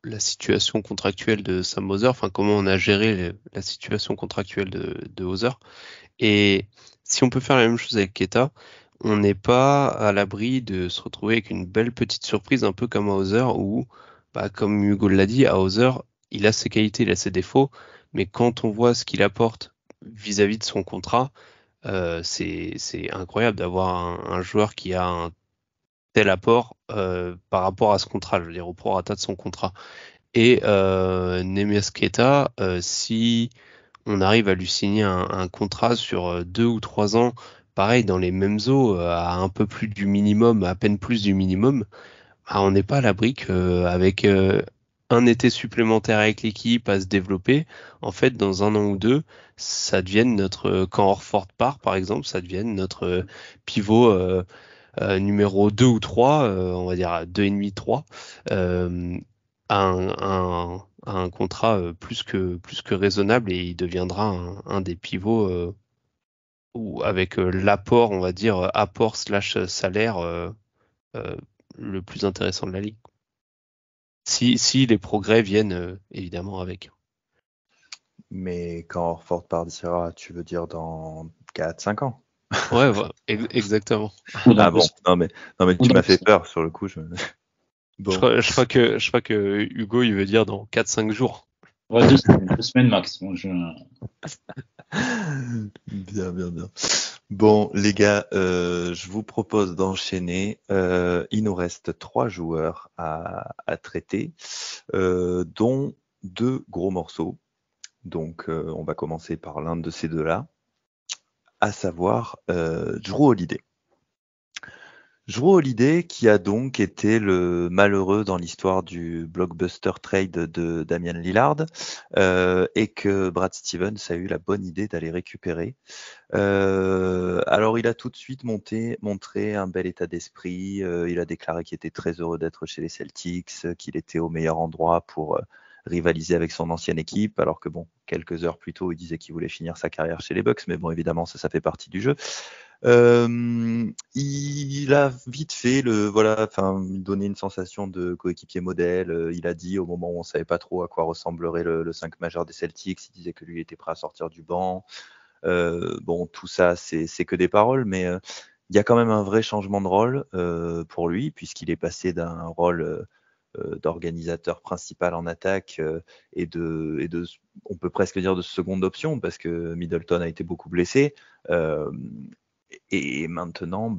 [SPEAKER 4] la situation contractuelle de Sam Hauser, enfin comment on a géré la situation contractuelle de Hauser. Et si on peut faire la même chose avec Keita, on n'est pas à l'abri de se retrouver avec une belle petite surprise, un peu comme à Hauser, où, bah, comme Hugo l'a dit, à Hauser, il a ses qualités, il a ses défauts, mais quand on voit ce qu'il apporte vis-à-vis de son contrat, c'est incroyable d'avoir un joueur qui a un tel apport par rapport à ce contrat, je veux dire au prorata de son contrat. Et Nemes Keita, si on arrive à lui signer un contrat sur 2 ou 3 ans, pareil dans les mêmes eaux, à un peu plus du minimum, à peine plus du minimum, bah, on n'est pas à l'abri qu'avec un été supplémentaire avec l'équipe à se développer, en fait, dans 1 an ou 2, ça devienne quand Horford part, par exemple, ça devienne notre pivot numéro 2 ou 3, on va dire à 2,5, 3, à un contrat plus que raisonnable et il deviendra un des pivots ou avec l'apport, on va dire, apport slash salaire euh, le plus intéressant de la ligue. Si les progrès viennent évidemment avec.
[SPEAKER 3] Mais quand Orford partira, tu veux dire dans 4-5 ans?
[SPEAKER 4] Ouais, exactement.
[SPEAKER 1] Ou dans
[SPEAKER 3] Ah
[SPEAKER 1] deux
[SPEAKER 3] bon, non mais
[SPEAKER 1] ou
[SPEAKER 3] tu
[SPEAKER 1] dans
[SPEAKER 3] m'as fait peur sur le coup. Bon,
[SPEAKER 4] Je crois que Hugo, il veut dire dans 4-5 jours.
[SPEAKER 1] ouais, 2 semaines max. Bon,
[SPEAKER 3] bien, bien, bien. Bon, les gars, je vous propose d'enchaîner. Il nous reste 3 joueurs à traiter, dont 2 gros morceaux. Donc, on va commencer par l'un de ces deux-là, à savoir Jrue Holiday. Jrue Holiday qui a donc été le malheureux dans l'histoire du blockbuster trade de Damian Lillard et que Brad Stevens a eu la bonne idée d'aller récupérer. Alors il a tout de suite montré un bel état d'esprit, il a déclaré qu'il était très heureux d'être chez les Celtics, qu'il était au meilleur endroit pour rivaliser avec son ancienne équipe, alors que bon, quelques heures plus tôt, il disait qu'il voulait finir sa carrière chez les Bucks, mais bon, évidemment, ça fait partie du jeu. Il a vite fait donner une sensation de coéquipier modèle. Il a dit au moment où on savait pas trop à quoi ressemblerait le 5 majeur des Celtics, il disait que lui était prêt à sortir du banc. Bon, tout ça, c'est que des paroles, mais il y a quand même un vrai changement de rôle pour lui, puisqu'il est passé d'un rôle d'organisateur principal en attaque on peut presque dire de seconde option, parce que Middleton a été beaucoup blessé. Et maintenant,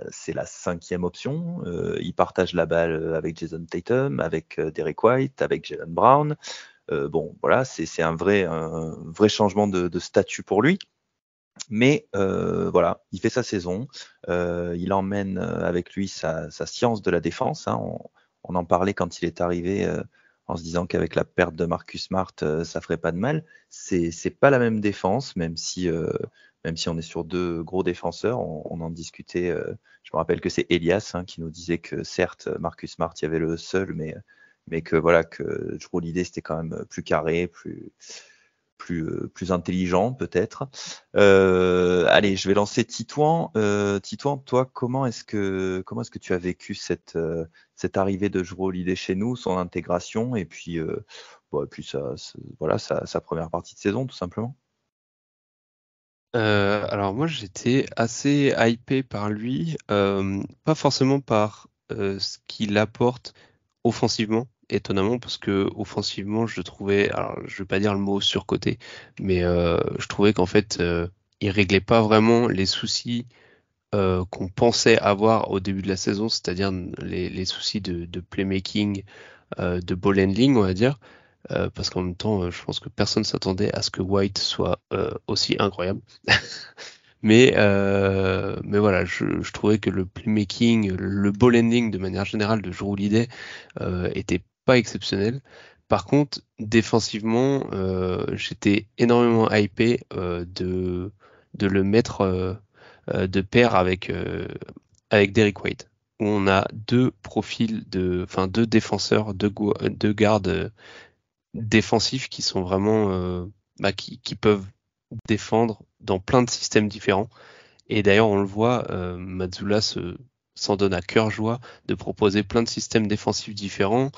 [SPEAKER 3] c'est la 5e option. Il partage la balle avec Jason Tatum, avec Derek White, avec Jaylen Brown. bon, voilà, c'est un vrai changement de statut pour lui. Mais voilà, il fait sa saison, il emmène avec lui sa science de la défense. Hein. On en parlait quand il est arrivé en se disant qu'avec la perte de Marcus Smart, ça ferait pas de mal. C'est pas la même défense, même si on est sur deux gros défenseurs. On en discutait. Je me rappelle que c'est Elias qui nous disait que certes Marcus Smart, il y avait le seul, mais que voilà que Jrue Holiday c'était quand même plus carré, plus intelligent peut-être. Allez, je vais lancer Titouan. Titouan, toi, comment est-ce que tu as vécu cette arrivée de Jrue Holiday chez nous, son intégration et puis voilà sa première partie de saison tout simplement.
[SPEAKER 4] Alors moi j'étais assez hypé par lui, pas forcément par ce qu'il apporte offensivement, étonnamment, parce que offensivement je trouvais, alors je vais pas dire le mot surcoté, mais je trouvais qu'en fait il réglait pas vraiment les soucis qu'on pensait avoir au début de la saison, c'est-à-dire les soucis de playmaking, de ball handling, on va dire. Parce qu'en même temps, je pense que personne s'attendait à ce que White soit aussi incroyable. Mais voilà, je trouvais que le playmaking, le ball handling de manière générale de Jrue Holiday était pas exceptionnel. Par contre, défensivement, j'étais énormément hypé de le mettre de pair avec Derrick White, où on a deux profils deux défenseurs, deux gardes défensifs qui sont vraiment qui peuvent défendre dans plein de systèmes différents. Et d'ailleurs, on le voit, Mazzulla s'en donne à cœur joie de proposer plein de systèmes défensifs différents.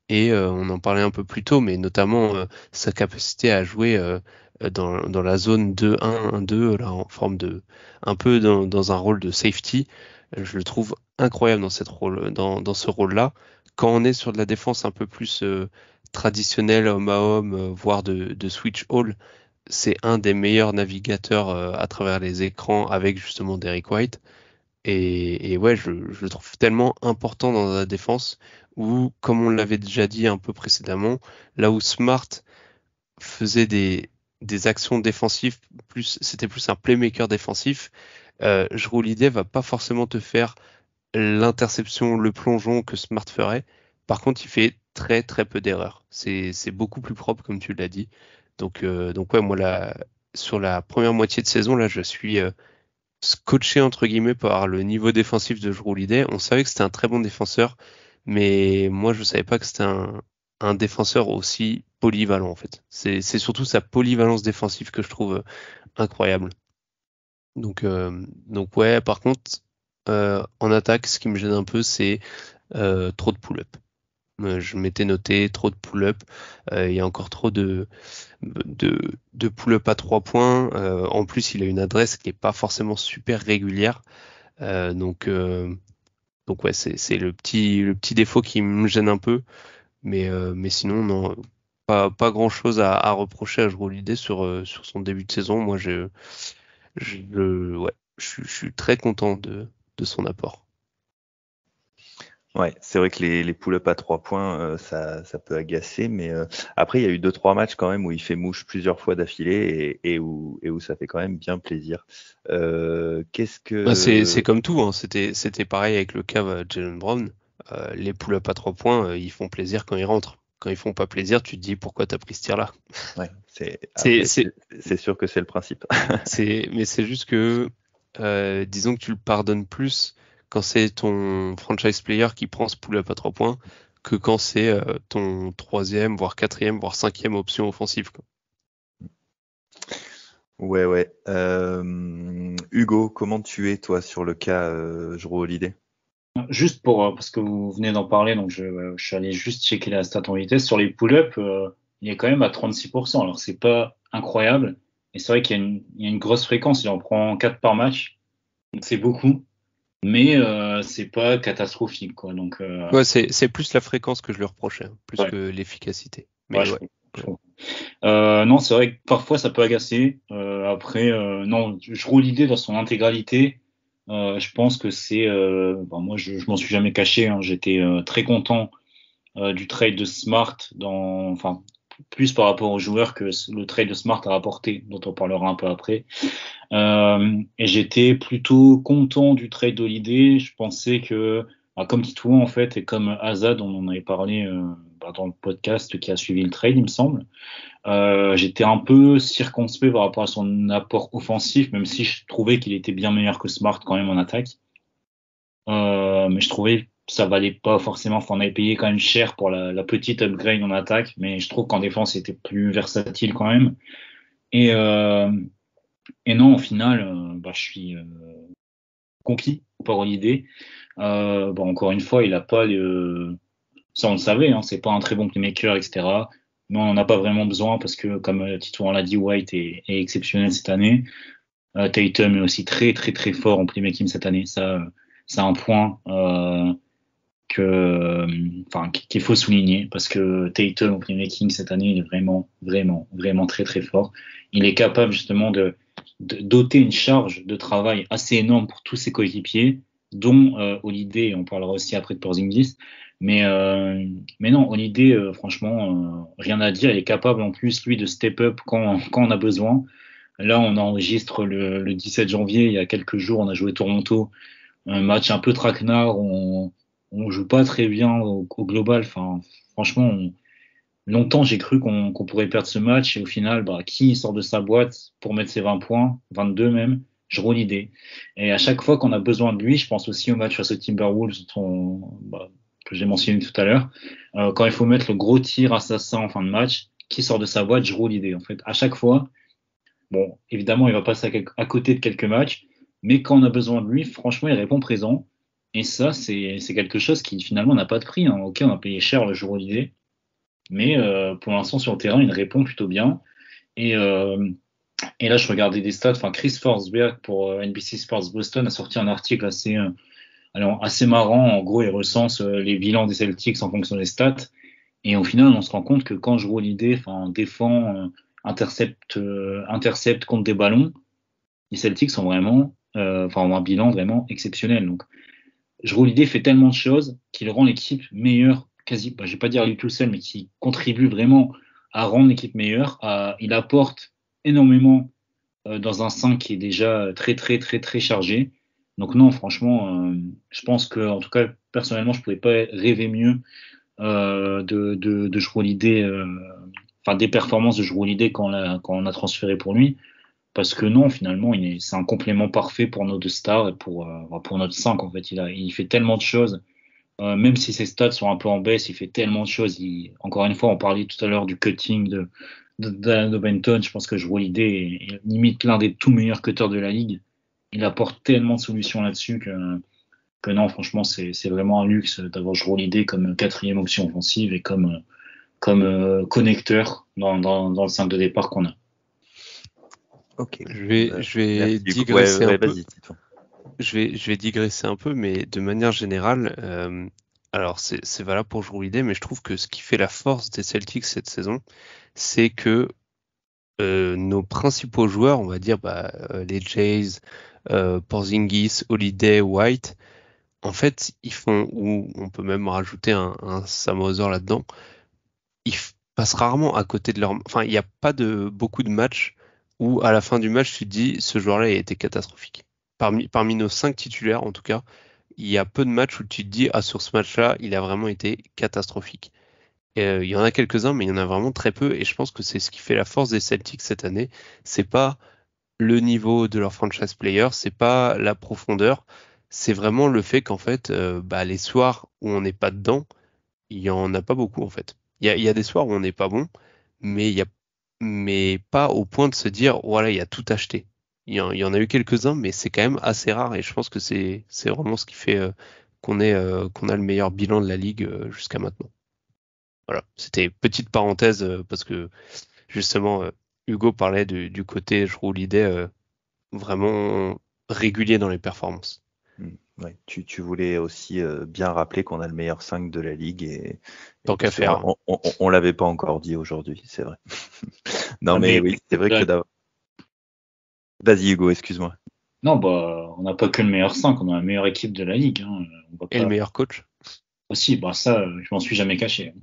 [SPEAKER 4] Et on en parlait un peu plus tôt, mais notamment sa capacité à jouer dans la zone 2-1-1-2, là, en forme de un peu dans un rôle de safety. Je le trouve incroyable dans ce rôle-là. Quand on est sur de la défense un peu plus traditionnelle, homme à homme, voire de switch all, c'est un des meilleurs navigateurs à travers les écrans avec justement Derrick White. Et ouais, je le trouve tellement important dans la défense où, comme on l'avait déjà dit un peu précédemment, là où Smart faisait des actions défensives, c'était plus un playmaker défensif, Jrue Holiday va pas forcément te faire l'interception, le plongeon que Smart ferait. Par contre, il fait très très peu d'erreurs. C'est beaucoup plus propre, comme tu l'as dit. Donc ouais, moi sur la première moitié de saison, là, je suis scotché entre guillemets par le niveau défensif de Jrue Holiday. On savait que c'était un très bon défenseur, mais moi je savais pas que c'était un défenseur aussi polyvalent en fait. C'est surtout sa polyvalence défensive que je trouve incroyable. Donc ouais, par contre, en attaque, ce qui me gêne un peu, c'est trop de pull-up. Je m'étais noté trop de pull-up. Il y a encore trop de pull-up à 3 points. En plus, il a une adresse qui est pas forcément super régulière. Donc ouais, c'est le petit défaut qui me gêne un peu. Mais sinon, non, pas grand-chose à reprocher à Jrue Holiday sur son début de saison. Moi, ouais, je suis très content de son apport.
[SPEAKER 3] Ouais, c'est vrai que les pull-up à 3 points, ça peut agacer, mais après il y a eu 2-3 matchs quand même où il fait mouche plusieurs fois d'affilée et où ça fait quand même bien plaisir. Qu'est-ce
[SPEAKER 4] Bah,
[SPEAKER 3] que
[SPEAKER 4] c'est comme tout, hein. C'était pareil avec le cas Jalen Brown. Les pull-up à 3 points, ils font plaisir quand ils rentrent. Quand ils font pas plaisir, tu te dis pourquoi t'as pris ce tir-là.
[SPEAKER 3] ouais,
[SPEAKER 4] C'est
[SPEAKER 3] après
[SPEAKER 4] c'est
[SPEAKER 3] c'est sûr que c'est le principe.
[SPEAKER 4] mais c'est juste que disons que tu le pardonnes plus quand c'est ton franchise player qui prend ce pull-up à 3 points que quand c'est ton troisième, voire quatrième, voire cinquième option offensive, quoi.
[SPEAKER 3] Ouais, ouais. Hugo, comment tu es toi sur le cas Jrue Holiday?
[SPEAKER 1] Juste parce que vous venez d'en parler, donc je suis allé juste checker la stat en vitesse. Sur les pull-ups, il est quand même à 36%. Alors, c'est pas incroyable. Et c'est vrai qu'il y a une grosse fréquence. Il en prend 4 par match. Donc, c'est beaucoup. Mais c'est pas catastrophique, quoi. Donc,
[SPEAKER 4] Ouais, c'est plus la fréquence que je lui reprochais, hein, plus
[SPEAKER 1] ouais,
[SPEAKER 4] que l'efficacité.
[SPEAKER 1] ouais,
[SPEAKER 4] Mais ouais.
[SPEAKER 1] je comprends. Non, c'est vrai que parfois, ça peut agacer. Après, non, je roule l'idée dans son intégralité. Je pense que c'est... moi, je m'en suis jamais caché. Hein. J'étais très content du trade de Smart, enfin plus par rapport aux joueurs que le trade de Smart a rapporté, dont on parlera un peu après. Et j'étais plutôt content du trade d'Holiday. Je pensais que, comme Titouan en fait, et comme Azad, on en avait parlé dans le podcast qui a suivi le trade, il me semble, j'étais un peu circonspect par rapport à son apport offensif, même si je trouvais qu'il était bien meilleur que Smart quand même en attaque. Mais je trouvais que ça valait pas forcément. Enfin, on avait payé quand même cher pour la petite upgrade en attaque, mais je trouve qu'en défense, il était plus versatile quand même. Et non, au final, je suis conquis par l'idée. Encore une fois, il a pas ça on le savait, hein, c'est pas un très bon playmaker, etc. Mais on n'en a pas vraiment besoin parce que, comme Tito l'a dit, White est exceptionnel cette année. Tatum est aussi très très très fort en playmaking cette année. Ça, c'est un point qu'il faut souligner parce que Tatum en playmaking cette année, il est vraiment vraiment vraiment très très fort. Il est capable justement de doter une charge de travail assez énorme pour tous ses coéquipiers, dont Holiday, on parlera aussi après de Porzingis. Mais non, Holiday, franchement, rien à dire. Il est capable en plus, lui, de step up quand on a besoin. Là, on enregistre le 17 janvier. Il y a quelques jours, on a joué Toronto. Un match un peu traquenard. On joue pas très bien au global. Enfin, franchement, longtemps, j'ai cru qu'on pourrait perdre ce match. Et au final, qui sort de sa boîte pour mettre ses 20 points, 22 même, Jrue Holiday. Et à chaque fois qu'on a besoin de lui, je pense aussi au match face aux Timberwolves, que j'ai mentionné tout à l'heure, quand il faut mettre le gros tir assassin en fin de match, qui sort de sa boîte, Jrue Holiday. En fait, à chaque fois, bon, évidemment, il va passer à côté de quelques matchs, mais quand on a besoin de lui, franchement, il répond présent. Et ça, c'est quelque chose qui finalement n'a pas de prix, hein. Ok, on a payé cher le Jrue Holiday, mais pour l'instant sur le terrain, il répond plutôt bien. Et là, je regardais des stats. Enfin, Chris Forsberg pour NBC Sports Boston a sorti un article assez marrant. En gros, il recense les bilans des Celtics en fonction des stats. Et au final, on se rend compte que quand Jrue Holiday, défend, intercepte contre des ballons, les Celtics sont vraiment, ont un bilan vraiment exceptionnel. Donc, Jrue Holiday fait tellement de choses qu'il rend l'équipe meilleure, je vais pas dire lui tout seul, mais qui contribue vraiment à rendre l'équipe meilleure. Il apporte énormément dans un 5 qui est déjà très très très très chargé. Donc non, franchement, je pense que, en tout cas, personnellement, je pouvais pas rêver mieux de Jrue Holiday, des performances de Jrue Holiday quand on a transféré pour lui. Parce que non, finalement, c'est un complément parfait pour nos deux stars et pour notre 5, en fait. Il fait tellement de choses. Même si ses stats sont un peu en baisse, il fait tellement de choses. Encore une fois, on parlait tout à l'heure du cutting de Benton. Je pense que Jrue Holiday est limite l'un des tout meilleurs cutters de la ligue. Il apporte tellement de solutions là-dessus que non, franchement, c'est vraiment un luxe d'avoir Jrue Holiday comme quatrième option offensive et comme connecteur dans le 5 de départ qu'on a.
[SPEAKER 3] Ok.
[SPEAKER 4] Je vais digresser un peu. Je vais digresser un peu, mais de manière générale, alors c'est valable pour Jrue Holiday, mais je trouve que ce qui fait la force des Celtics cette saison, c'est que nos principaux joueurs, on va dire les Jays, Porzingis, Holiday, White, en fait, ils font, ou on peut même rajouter un Sam Hauser là-dedans, ils passent rarement à côté de leur... Enfin, il n'y a pas beaucoup de matchs où à la fin du match, tu te dis, ce joueur-là a été catastrophique. Parmi nos 5 titulaires, en tout cas, il y a peu de matchs où tu te dis, sur ce match-là, il a vraiment été catastrophique. Il y en a quelques-uns, mais il y en a vraiment très peu, et je pense que c'est ce qui fait la force des Celtics cette année. C'est pas le niveau de leur franchise player, c'est pas la profondeur, c'est vraiment le fait qu'en fait, les soirs où on n'est pas dedans, il y en a pas beaucoup en fait. Il y a des soirs où on n'est pas bon, mais pas au point de se dire voilà, il y a tout acheté. Il y en a eu quelques-uns, mais c'est quand même assez rare et je pense que c'est vraiment ce qui fait qu'on a le meilleur bilan de la ligue jusqu'à maintenant. Voilà, c'était petite parenthèse parce que justement Hugo parlait du côté Jrue Holiday vraiment régulier dans les performances.
[SPEAKER 3] Ouais, tu voulais aussi bien rappeler qu'on a le meilleur 5 de la ligue et
[SPEAKER 4] tant qu'à faire.
[SPEAKER 3] On l'avait pas encore dit aujourd'hui, c'est vrai. Non mais oui, c'est vrai que d'abord. Vas-y Hugo, excuse-moi.
[SPEAKER 1] Non, on n'a pas que le meilleur 5, on a la meilleure équipe de la ligue. Hein.
[SPEAKER 4] Et le meilleur coach.
[SPEAKER 1] Aussi, ça, je m'en suis jamais caché.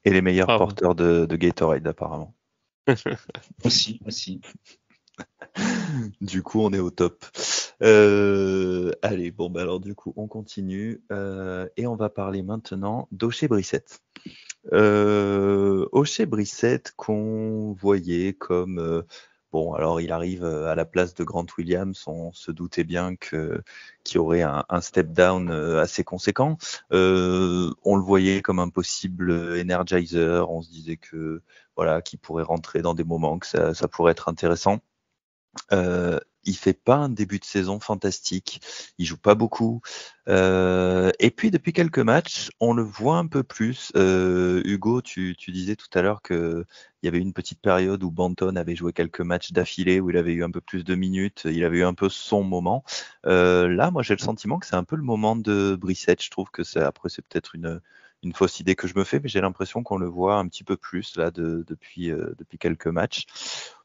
[SPEAKER 3] Et les meilleurs
[SPEAKER 4] Bravo.
[SPEAKER 3] porteurs de Gatorade, apparemment.
[SPEAKER 1] Aussi.
[SPEAKER 3] Du coup, on est au top. Allez, bon, bah alors du coup, on continue et on va parler maintenant d'Ochet Brissett. Ochet Brissett qu'on voyait comme bon, alors il arrive à la place de Grant Williams, on se doutait bien qu'il y aurait un step down assez conséquent. On le voyait comme un possible energizer, on se disait que voilà, qu'il pourrait rentrer dans des moments que ça pourrait être intéressant. Il fait pas un début de saison fantastique, il joue pas beaucoup. Et puis depuis quelques matchs, on le voit un peu plus. Hugo, tu disais tout à l'heure que il y avait une petite période où Banton avait joué quelques matchs d'affilée, où il avait eu un peu plus de minutes, il avait eu un peu son moment. Là, moi, j'ai le sentiment que c'est un peu le moment de Brissett. Je trouve que après, c'est peut-être une fausse idée que je me fais, mais j'ai l'impression qu'on le voit un petit peu plus là depuis quelques matchs.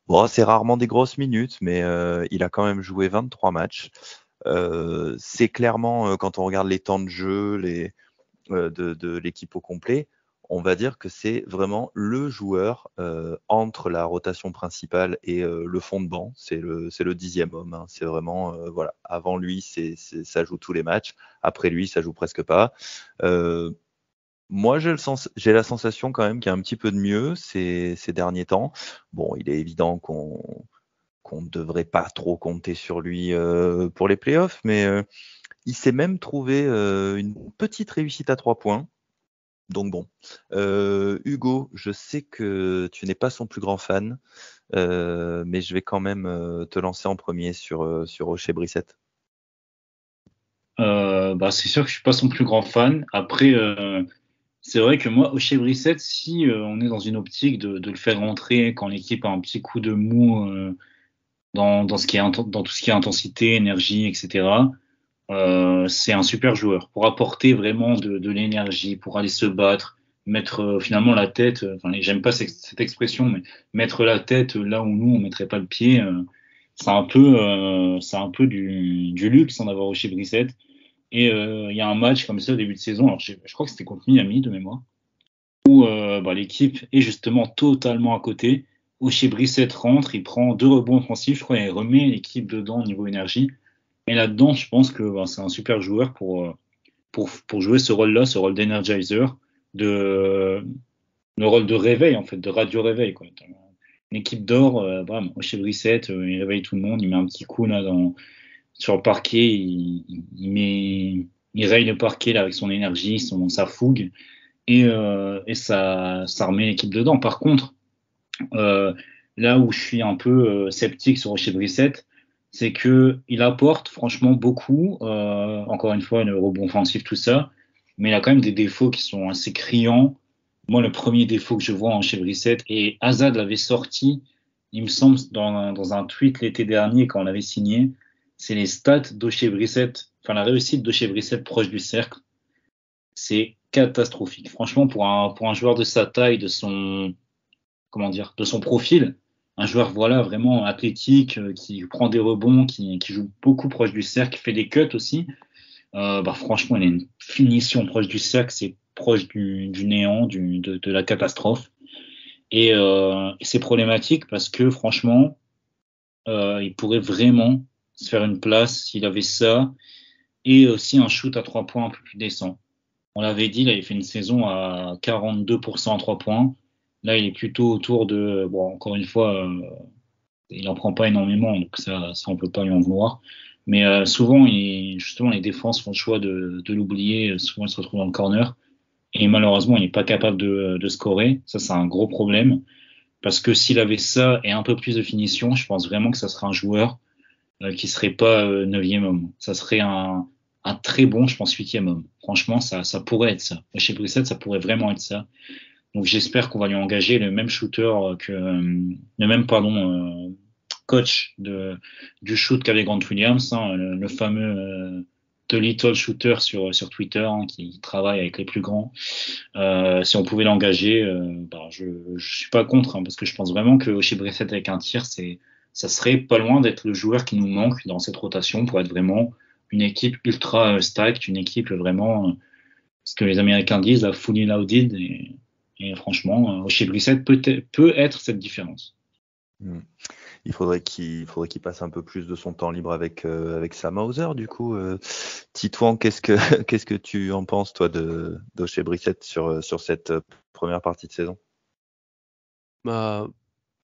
[SPEAKER 3] Bon, c'est rarement des grosses minutes, mais il a quand même joué 23 matchs. C'est clairement, quand on regarde les temps de jeu de l'équipe au complet, on va dire que c'est vraiment le joueur entre la rotation principale et le fond de banc. C'est le 10e homme. Hein. C'est vraiment, voilà. Avant lui, ça joue tous les matchs. Après lui, ça joue presque pas. Moi, j'ai la sensation quand même qu'il y a un petit peu de mieux ces derniers temps. Bon, il est évident qu'on ne devrait pas trop compter sur lui pour les playoffs, mais il s'est même trouvé une petite réussite à 3 points. Donc bon, Hugo, je sais que tu n'es pas son plus grand fan, mais je vais quand même te lancer en premier sur Ochet Brissett.
[SPEAKER 1] C'est sûr que je suis pas son plus grand fan. Après, c'est vrai que moi, Ochet Brissett, si on est dans une optique de le faire rentrer quand l'équipe a un petit coup de mou dans dans tout ce qui est intensité, énergie, etc. C'est un super joueur pour apporter vraiment de l'énergie, pour aller se battre, mettre finalement la tête. Enfin, j'aime pas cette expression, mais mettre la tête là où nous on mettrait pas le pied. C'est un peu du luxe en avoir Ochet Brissett. Et il y a un match comme ça au début de saison. Alors je crois que c'était contre Miami de mémoire où l'équipe est justement totalement à côté. Ochet Brissett rentre, il prend 2 rebonds offensifs, je crois, et il remet l'équipe dedans au niveau énergie. Et là-dedans, je pense que c'est un super joueur pour jouer ce rôle-là, ce rôle d'energizer, le rôle de réveil, en fait, de radio-réveil. Quoi. Une équipe d'or, Ochet Brissett, il réveille tout le monde, il met un petit coup là, sur le parquet, il raye le parquet là, avec son énergie, sa fougue et ça remet l'équipe dedans. Par contre, là où je suis un peu sceptique sur Ochet Brissett, c'est que il apporte franchement beaucoup. Encore une fois, le rebond offensif, tout ça, mais il a quand même des défauts qui sont assez criants. Moi, le premier défaut que je vois en Ochet Brissett, et Azad l'avait sorti, il me semble, dans un tweet l'été dernier quand on l'avait signé, c'est les stats d'Ochet Brissett, enfin la réussite d'Ochet Brissett proche du cercle. C'est catastrophique. Franchement, pour un joueur de sa taille, de son profil, un joueur voilà vraiment athlétique, qui prend des rebonds, qui joue beaucoup proche du cercle, qui fait des cuts aussi. Franchement, il a une finition proche du cercle, c'est proche du néant, de la catastrophe. Et c'est problématique parce que franchement, il pourrait vraiment se faire une place s'il avait ça et aussi un shoot à 3 points un peu plus décent. On l'avait dit, il avait fait une saison à 42% à 3 points. Là, il est plutôt autour de, encore une fois, il en prend pas énormément, donc ça on peut pas lui en vouloir. Mais souvent, justement, les défenses font le choix de l'oublier. Souvent, il se retrouve dans le corner. Et malheureusement, il n'est pas capable de scorer. Ça, c'est un gros problème. Parce que s'il avait ça et un peu plus de finition, je pense vraiment que ça serait un joueur qui serait pas 9e homme. Ça serait un très bon, je pense, 8e homme. Franchement, ça pourrait être ça. Chez Brissett, ça pourrait vraiment être ça. Donc j'espère qu'on va lui engager le même shooter coach du shoot qu'avait Grant Williams, hein, le fameux The Little Shooter sur Twitter, hein, qui travaille avec les plus grands. Si on pouvait l'engager, je suis pas contre, hein, parce que je pense vraiment que chez Brissett avec un tir, ça serait pas loin d'être le joueur qui nous manque dans cette rotation pour être vraiment une équipe ultra stacked, une équipe vraiment ce que les Américains disent, la fully loaded. Et franchement, chez Brissett peut être cette différence.
[SPEAKER 3] Hmm. Il faudrait qu'il passe un peu plus de son temps libre avec Sam Hauser, du coup. Titouan, qu'est-ce que tu en penses, toi, d'Ochez Brissett sur cette première partie de saison?
[SPEAKER 4] Bah,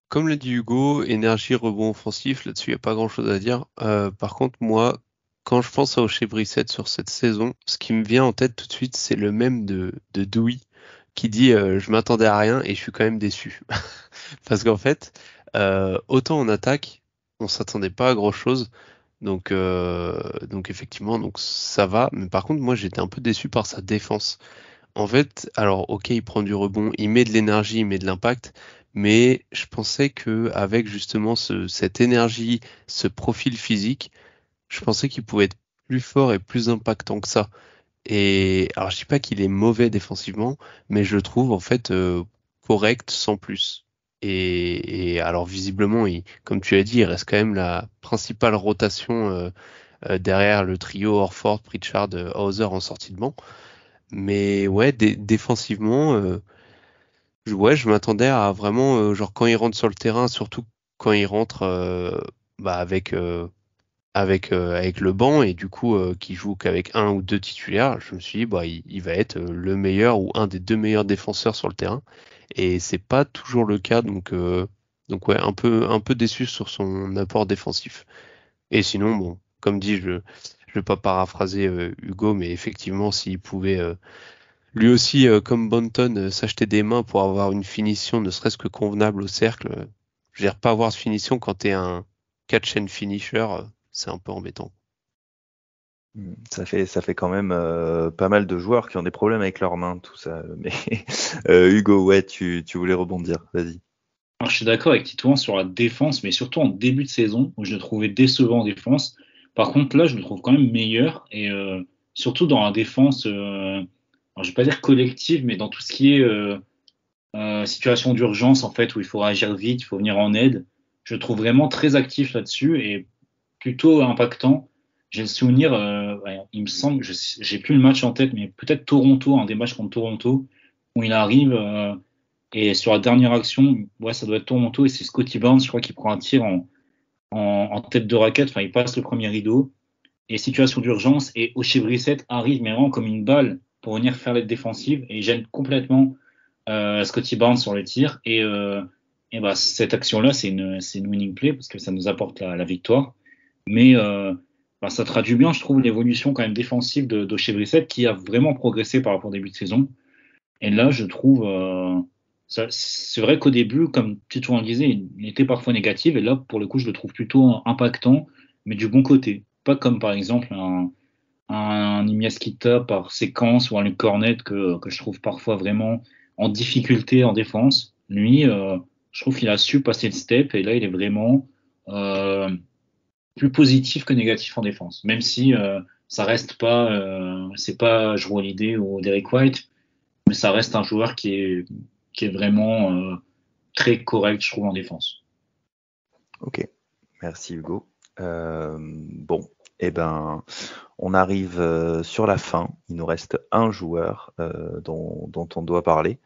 [SPEAKER 4] comme l'a dit Hugo, énergie, rebond offensif, là-dessus, il n'y a pas grand-chose à dire. Par contre, moi, quand je pense à Ochez Brissett sur cette saison, ce qui me vient en tête tout de suite, c'est le même de Dewey qui dit je m'attendais à rien et je suis quand même déçu. Parce qu'en fait, autant en attaque, on s'attendait pas à grand-chose. Donc effectivement, donc ça va. Mais par contre, moi, j'étais un peu déçu par sa défense. En fait, alors ok, il prend du rebond, il met de l'énergie, il met de l'impact, mais je pensais que avec justement cette énergie, ce profil physique, je pensais qu'il pouvait être plus fort et plus impactant que ça. Et alors je dis pas qu'il est mauvais défensivement, mais je le trouve en fait correct sans plus. Et alors visiblement, comme tu as dit, il reste quand même la principale rotation derrière le trio Horford, Pritchard, Hauser en sortie de banc. Mais ouais, défensivement, ouais, je m'attendais à vraiment, genre quand il rentre sur le terrain, surtout quand il rentre bah, avec le banc et du coup qui joue qu'avec un ou deux titulaires, je me suis dit bah il va être le meilleur ou un des deux meilleurs défenseurs sur le terrain et c'est pas toujours le cas donc ouais un peu déçu sur son apport défensif. Et sinon bon comme dit je vais pas paraphraser Hugo mais effectivement s'il pouvait lui aussi comme Bonton s'acheter des mains pour avoir une finition ne serait-ce que convenable au cercle, je veux dire pas avoir de finition quand t'es un catch and finisher, c'est un peu embêtant.
[SPEAKER 3] Ça fait quand même pas mal de joueurs qui ont des problèmes avec leurs mains, tout ça. Mais Hugo, ouais, tu voulais rebondir, vas-y.
[SPEAKER 1] Alors, je suis d'accord avec Titouan sur la défense, mais surtout en début de saison, où je le trouvais décevant en défense. Par contre, là, je le trouve quand même meilleur, et surtout dans la défense, alors, je vais pas dire collective, mais dans tout ce qui est situation d'urgence, en fait, où il faut réagir vite, il faut venir en aide. Je le trouve vraiment très actif là-dessus et plutôt impactant. J'ai le souvenir, ouais, il me semble, j'ai plus le match en tête, mais peut-être Toronto, un des matchs contre Toronto, où il arrive et sur la dernière action, ouais, ça doit être Toronto et c'est Scotty Barnes, je crois, qui prend un tir en tête de raquette. Enfin, il passe le premier rideau et situation d'urgence et Ochai Brissett arrive mais vraiment comme une balle pour venir faire l'aide défensive et il gêne complètement Scotty Barnes sur le tir et bah, cette action-là, c'est une winning play parce que ça nous apporte la victoire. Mais bah, ça traduit bien, je trouve, l'évolution quand même défensive d'Ochay Brissett qui a vraiment progressé par rapport au début de saison. Et là, je trouve, c'est vrai qu'au début, comme Titouan le disait, il était parfois négatif. Et là, pour le coup, je le trouve plutôt impactant, mais du bon côté. Pas comme par exemple un Imiaskita par séquence ou un Luke Cornet que je trouve parfois vraiment en difficulté en défense. Lui, je trouve qu'il a su passer le step et là, il est vraiment euh, plus positif que négatif en défense. Même si ça reste pas, c'est pas Jrue Holiday ou Derek White, mais ça reste un joueur qui est vraiment très correct, je trouve, en défense.
[SPEAKER 3] Ok, merci Hugo. Bon, eh ben, on arrive sur la fin. Il nous reste un joueur dont on doit parler.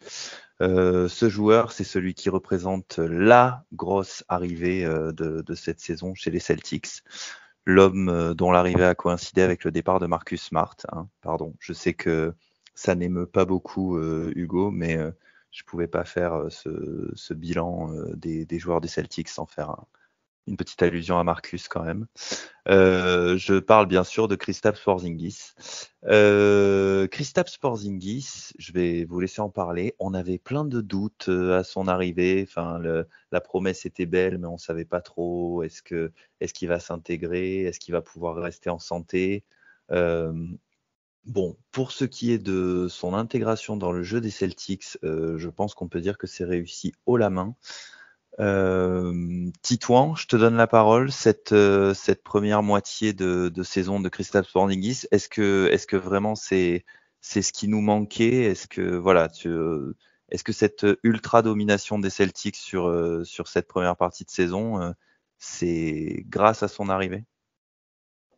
[SPEAKER 3] Ce joueur, c'est celui qui représente la grosse arrivée de cette saison chez les Celtics. L'homme dont l'arrivée a coïncidé avec le départ de Marcus Smart. Hein. Pardon, je sais que ça n'émeut pas beaucoup Hugo, mais je pouvais pas faire ce bilan des joueurs des Celtics sans faire une petite allusion à Marcus quand même. Je parle bien sûr de Kristaps Porzingis. Kristaps Porzingis, je vais vous laisser en parler. On avait plein de doutes à son arrivée. Enfin, la promesse était belle, mais on savait pas trop. Est-ce qu'il va s'intégrer? Est-ce qu'il va pouvoir rester en santé? Euh, Bon, pour ce qui est de son intégration dans le jeu des Celtics, je pense qu'on peut dire que c'est réussi haut la main. Titouan, je te donne la parole. Cette première moitié de saison de Kristaps Porzingis, est-ce que vraiment c'est ce qui nous manquait? Est-ce que cette ultra domination des Celtics sur cette première partie de saison, c'est grâce à son arrivée?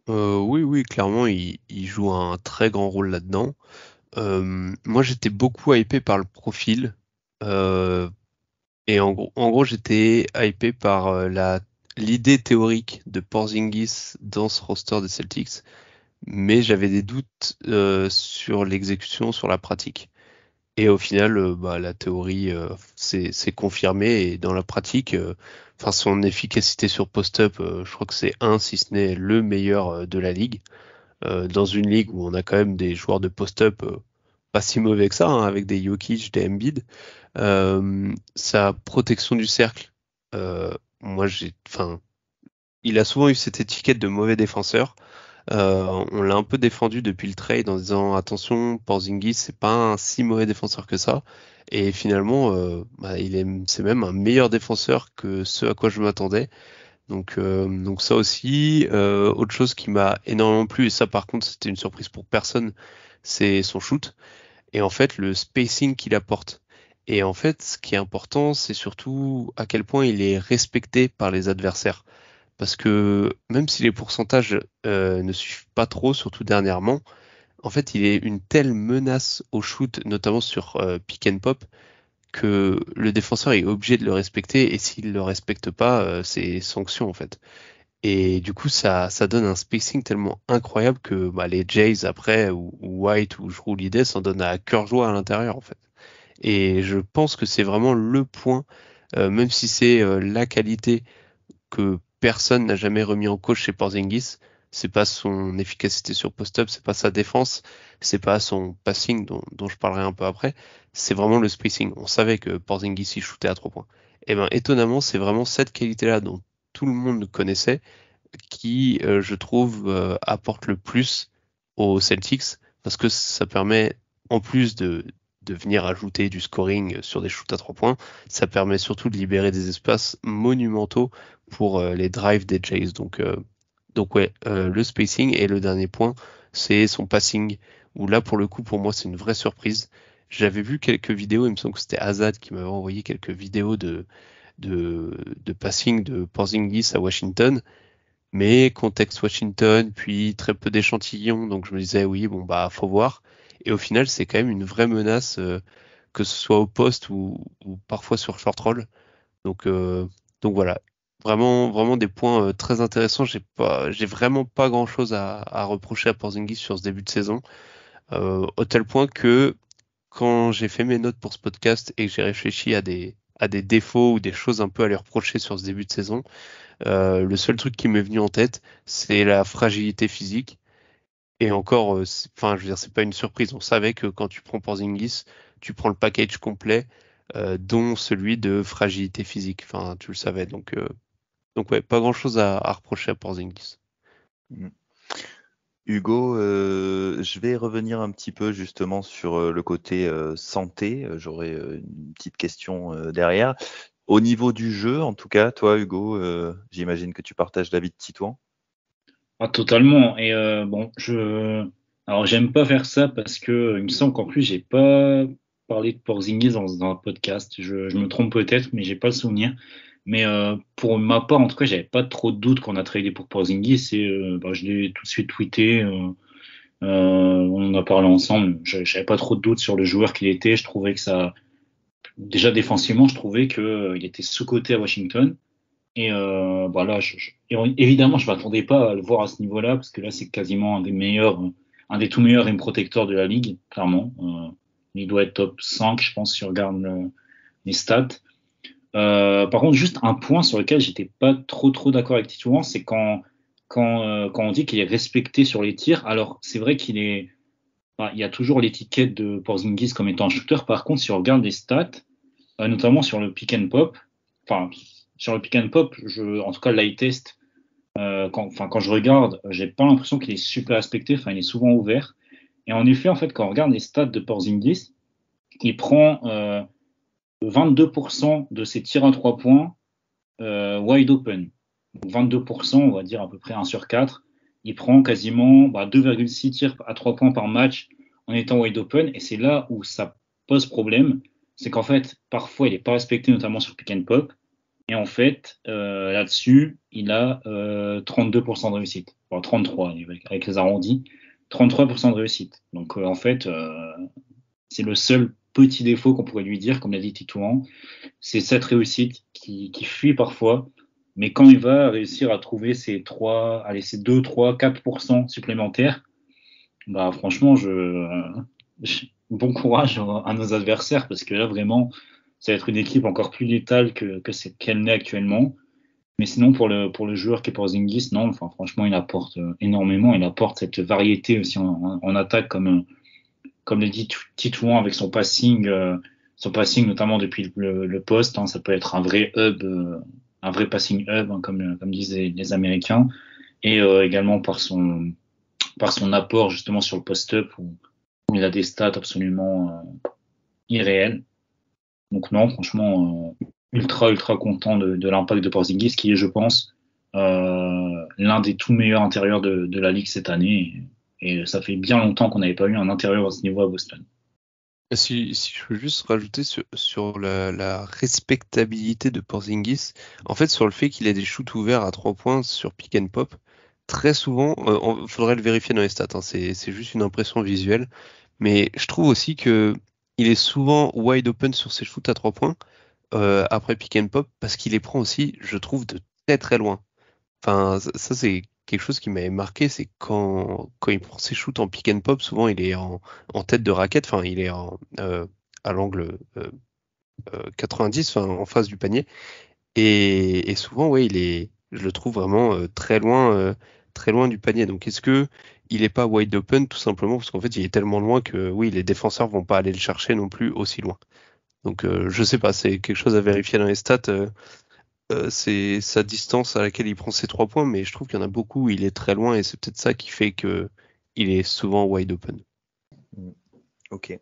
[SPEAKER 4] Oui, oui, clairement, il joue un très grand rôle là-dedans. Moi, j'étais beaucoup hypé par le profil. Et en gros, j'étais hypé par l'idée théorique de Porzingis dans ce roster des Celtics, mais j'avais des doutes sur l'exécution, sur la pratique. Et au final, la théorie s'est confirmée et dans la pratique, enfin son efficacité sur post-up, je crois que c'est si ce n'est le meilleur de la ligue. Dans une ligue où on a quand même des joueurs de post-up pas si mauvais que ça, hein, avec des Jokic, des Embiid. Sa protection du cercle, moi il a souvent eu cette étiquette de mauvais défenseur. On l'a un peu défendu depuis le trade en disant attention, Porzingis c'est pas un si mauvais défenseur que ça. Et finalement, c'est même un meilleur défenseur que ce à quoi je m'attendais. Donc ça aussi, autre chose qui m'a énormément plu, et ça par contre c'était une surprise pour personne, c'est son shoot et en fait le spacing qu'il apporte. Et en fait, ce qui est important, c'est surtout à quel point il est respecté par les adversaires. Parce que même si les pourcentages ne suivent pas trop, surtout dernièrement, en fait, il est une telle menace au shoot, notamment sur pick and pop, que le défenseur est obligé de le respecter. Et s'il le respecte pas, c'est sanction en fait. Et du coup, ça donne un spacing tellement incroyable que les Jays après, ou White, ou Jrue Holiday s'en donnent à cœur joie à l'intérieur en fait. Et je pense que c'est vraiment le point, même si c'est la qualité que personne n'a jamais remis en cause chez Porzingis. C'est pas son efficacité sur post-up, c'est pas sa défense, c'est pas son passing dont je parlerai un peu après. C'est vraiment le spacing. On savait que Porzingis il shootait à 3 points. Et ben étonnamment, c'est vraiment cette qualité-là dont tout le monde connaissait qui, je trouve, apporte le plus aux Celtics parce que ça permet, en plus de venir ajouter du scoring sur des shoots à 3 points, ça permet surtout de libérer des espaces monumentaux pour les drives des Jays. Donc ouais, le spacing et le dernier point, c'est son passing, où là pour le coup pour moi c'est une vraie surprise. J'avais vu quelques vidéos, il me semble que c'était Azad qui m'avait envoyé quelques vidéos de passing de Porzingis à Washington, mais contexte Washington, puis très peu d'échantillons, donc je me disais oui, bon bah faut voir. Et au final, c'est quand même une vraie menace, que ce soit au poste ou parfois sur short roll. Donc, euh, donc voilà, vraiment des points très intéressants. J'ai vraiment pas grand-chose à reprocher à Porzingis sur ce début de saison, au tel point que quand j'ai fait mes notes pour ce podcast et que j'ai réfléchi à des défauts ou des choses un peu à lui reprocher sur ce début de saison, le seul truc qui m'est venu en tête, c'est la fragilité physique. Et encore, enfin, je veux dire, c'est pas une surprise. On savait que quand tu prends Porzingis, tu prends le package complet, dont celui de fragilité physique. Enfin, tu le savais. Donc ouais, pas grand-chose à reprocher à Porzingis.
[SPEAKER 3] Hugo, je vais revenir un petit peu justement sur le côté santé. J'aurai une petite question derrière. Au niveau du jeu, en tout cas, toi, Hugo, j'imagine que tu partages l'avis de Titouan.
[SPEAKER 1] Ah, totalement. Et alors j'aime pas faire ça parce que il me semble qu'en plus j'ai pas parlé de Porzingis dans un podcast. Je me trompe peut-être, mais j'ai pas le souvenir. Mais pour ma part, en tout cas, j'avais pas trop de doutes qu'on a tradé pour Porzingis et je l'ai tout de suite tweeté. On en a parlé ensemble. J'avais pas trop de doutes sur le joueur qu'il était. Je trouvais que ça, déjà défensivement, je trouvais que il était sous-coté à Washington. Et évidemment, je m'attendais pas à le voir à ce niveau-là, parce que là, c'est quasiment un des tout meilleurs rim protecteurs de la ligue, clairement. Il doit être top 5, je pense, si on regarde les stats. Par contre, juste un point sur lequel j'étais pas trop d'accord avec Titouan, c'est quand on dit qu'il est respecté sur les tirs. Alors, c'est vrai il y a toujours l'étiquette de Porzingis comme étant un shooter. Par contre, si on regarde les stats, notamment sur le pick and pop, enfin, sur le pick and pop, en tout cas, l'eye test, quand je regarde, j'ai pas l'impression qu'il est super respecté. Enfin, il est souvent ouvert. Et en effet, en fait, quand on regarde les stats de Porzingis, il prend 22% de ses tirs à 3 points wide open. Donc 22%, on va dire à peu près 1 sur 4. Il prend quasiment 2,6 tirs à 3 points par match en étant wide open. Et c'est là où ça pose problème. C'est qu'en fait, parfois, il n'est pas respecté, notamment sur pick and pop. Et en fait, là-dessus, il a 32% de réussite. Enfin, 33 avec les arrondis. 33% de réussite. Donc, en fait, c'est le seul petit défaut qu'on pourrait lui dire, comme l'a dit Titouan, c'est cette réussite qui fuit parfois, mais quand il va réussir à trouver ces 2, 3, 4% supplémentaires, bah franchement, bon courage à nos adversaires, parce que là, vraiment, ça va être une équipe encore plus létale que celle qu'elle n'est actuellement. Mais sinon, pour le joueur qui est Porzingis, non, enfin, franchement, il apporte énormément. Il apporte cette variété aussi en attaque, comme le dit Titouan, avec son passing notamment depuis le poste. Hein, ça peut être un vrai hub, un vrai passing hub, hein, comme disent les Américains. Et également par son apport justement sur le post-up, où il a des stats absolument irréels. Donc non, franchement, ultra content de l'impact de Porzingis, qui est, je pense, l'un des tout meilleurs intérieurs de la ligue cette année. Et ça fait bien longtemps qu'on n'avait pas eu un intérieur à ce niveau à Boston.
[SPEAKER 4] Si je peux juste rajouter sur la respectabilité de Porzingis, en fait, sur le fait qu'il ait des shoots ouverts à 3 points sur pick and pop, très souvent, faudrait le vérifier dans les stats, hein, c'est juste une impression visuelle, mais je trouve aussi que il est souvent wide open sur ses shoots à 3 points après pick and pop, parce qu'il les prend aussi, je trouve, de très loin. Enfin, ça c'est quelque chose qui m'avait marqué, c'est quand il prend ses shoots en pick and pop, souvent il est en tête de raquette, enfin il est à l'angle 90, enfin en face du panier, et souvent ouais je le trouve vraiment très loin du panier. Donc est-ce que il est pas wide open tout simplement parce qu'en fait il est tellement loin que oui les défenseurs vont pas aller le chercher non plus aussi loin. Donc je sais pas, c'est quelque chose à vérifier dans les stats. C'est sa distance à laquelle il prend ses 3 points, mais je trouve qu'il y en a beaucoup où il est très loin et c'est peut-être ça qui fait que il est souvent wide open.
[SPEAKER 3] Ok.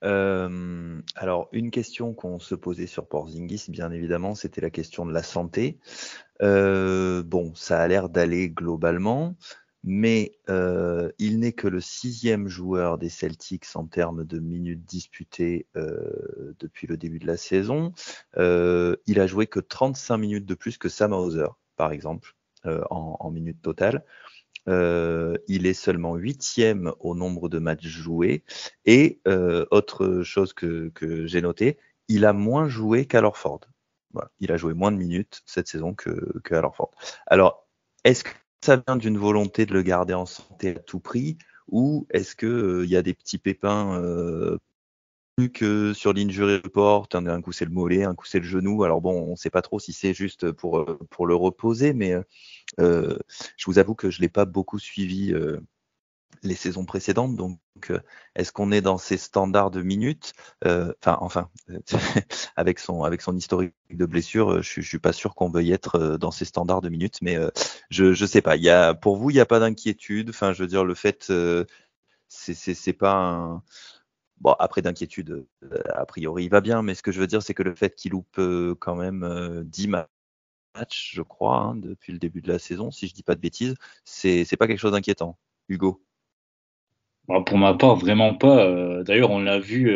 [SPEAKER 3] Alors, une question qu'on se posait sur Porzingis, bien évidemment, c'était la question de la santé. Bon, ça a l'air d'aller globalement, mais il n'est que le 6e joueur des Celtics en termes de minutes disputées depuis le début de la saison. Il a joué que 35 minutes de plus que Sam Hauser, par exemple, en minutes totales. Il est seulement 8e au nombre de matchs joués. Et autre chose que j'ai noté, il a moins joué qu'Al Horford. Voilà. Il a joué moins de minutes cette saison que Al Horford. Alors, est-ce que ça vient d'une volonté de le garder en santé à tout prix, ou est-ce que y a des petits pépins plus que sur l'injury report, un coup c'est le mollet, un coup c'est le genou. Alors bon, on ne sait pas trop si c'est juste pour le reposer, mais je vous avoue que je l'ai pas beaucoup suivi les saisons précédentes. Donc, est-ce qu'on est dans ces standards de minutes avec son historique de blessure, je suis pas sûr qu'on veuille être dans ces standards de minutes. Mais je sais pas. Pour vous, il y a pas d'inquiétude. Enfin, je veux dire, le fait, c'est pas un. Bon, après d'inquiétude, a priori, il va bien. Mais ce que je veux dire, c'est que le fait qu'il loupe quand même 10 matchs, je crois, hein, depuis le début de la saison, si je dis pas de bêtises, c'est pas quelque chose d'inquiétant. Hugo?
[SPEAKER 1] Bon, pour ma part, vraiment pas. D'ailleurs, on l'a vu.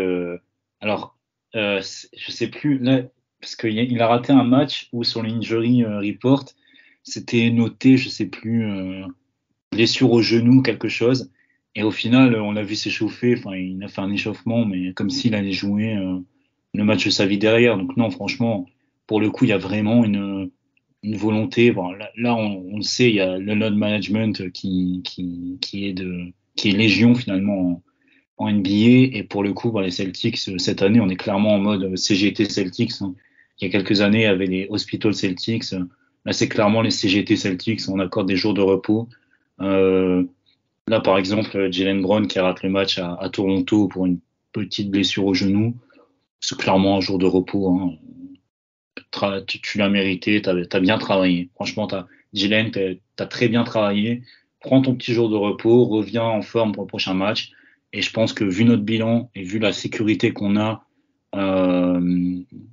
[SPEAKER 1] Alors, je sais plus là, parce qu'il a raté un match où sur l'injury report, c'était noté, je sais plus, blessure au genou, quelque chose. Et au final, on l'a vu s'échauffer. Enfin, il a fait un échauffement, mais comme s'il allait jouer le match de sa vie derrière. Donc non, franchement, pour le coup, il y a vraiment une volonté. Bon, là, on le sait, il y a le load management qui est légion finalement en NBA. Et pour le coup, les Celtics, cette année, on est clairement en mode CGT Celtics. Hein. Il y a quelques années, il y avait les Hospital Celtics. Là, c'est clairement les CGT Celtics. On accorde des jours de repos. Là, par exemple, Jaylen Brown qui rate le match à Toronto pour une petite blessure au genou. C'est clairement un jour de repos. Hein. Tu l'as mérité, t'as bien travaillé. Franchement, Jaylen, t'as très bien travaillé. Prends ton petit jour de repos, reviens en forme pour le prochain match. Et je pense que vu notre bilan et vu la sécurité qu'on a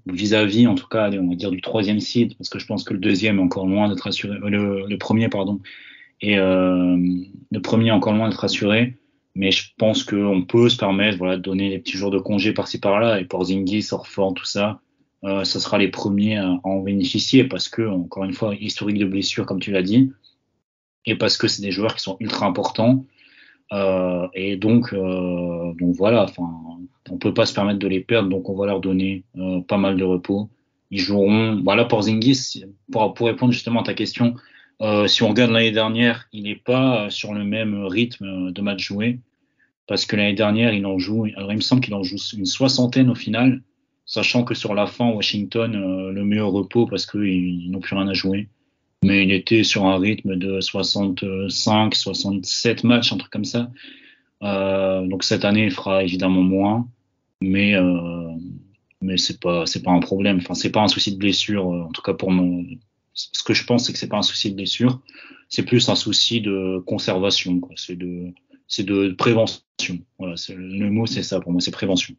[SPEAKER 1] vis-à-vis, en tout cas, allez, on va dire du 3e seed, parce que je pense que le 2e est encore loin d'être assuré, le 1er, pardon, et le 1er est encore loin d'être assuré. Mais je pense qu'on peut se permettre, de donner des petits jours de congé par-ci par-là. Et Porzingis, Horford, tout ça, ce sera les premiers à en bénéficier parce que, encore une fois, historique de blessure, comme tu l'as dit, et parce que c'est des joueurs qui sont ultra importants. Et donc voilà, On peut pas se permettre de les perdre, donc on va leur donner pas mal de repos. Ils joueront. Voilà, Porzingis, pour répondre justement à ta question, si on regarde l'année dernière, il n'est pas sur le même rythme de match joué, parce que l'année dernière, il me semble qu'il en joue une 60aine au final, sachant que sur la fin, Washington, le meilleur repos parce qu'ils n'ont plus rien à jouer. Mais il était sur un rythme de 65, 67 matchs, un truc comme ça. Donc cette année, il fera évidemment moins, mais c'est pas un problème. Enfin, c'est pas un souci de blessure. En tout cas pour moi, ce que je pense, c'est que c'est pas un souci de blessure. C'est plus un souci de conservation, quoi. C'est de prévention. Voilà, le mot, c'est ça pour moi, c'est prévention.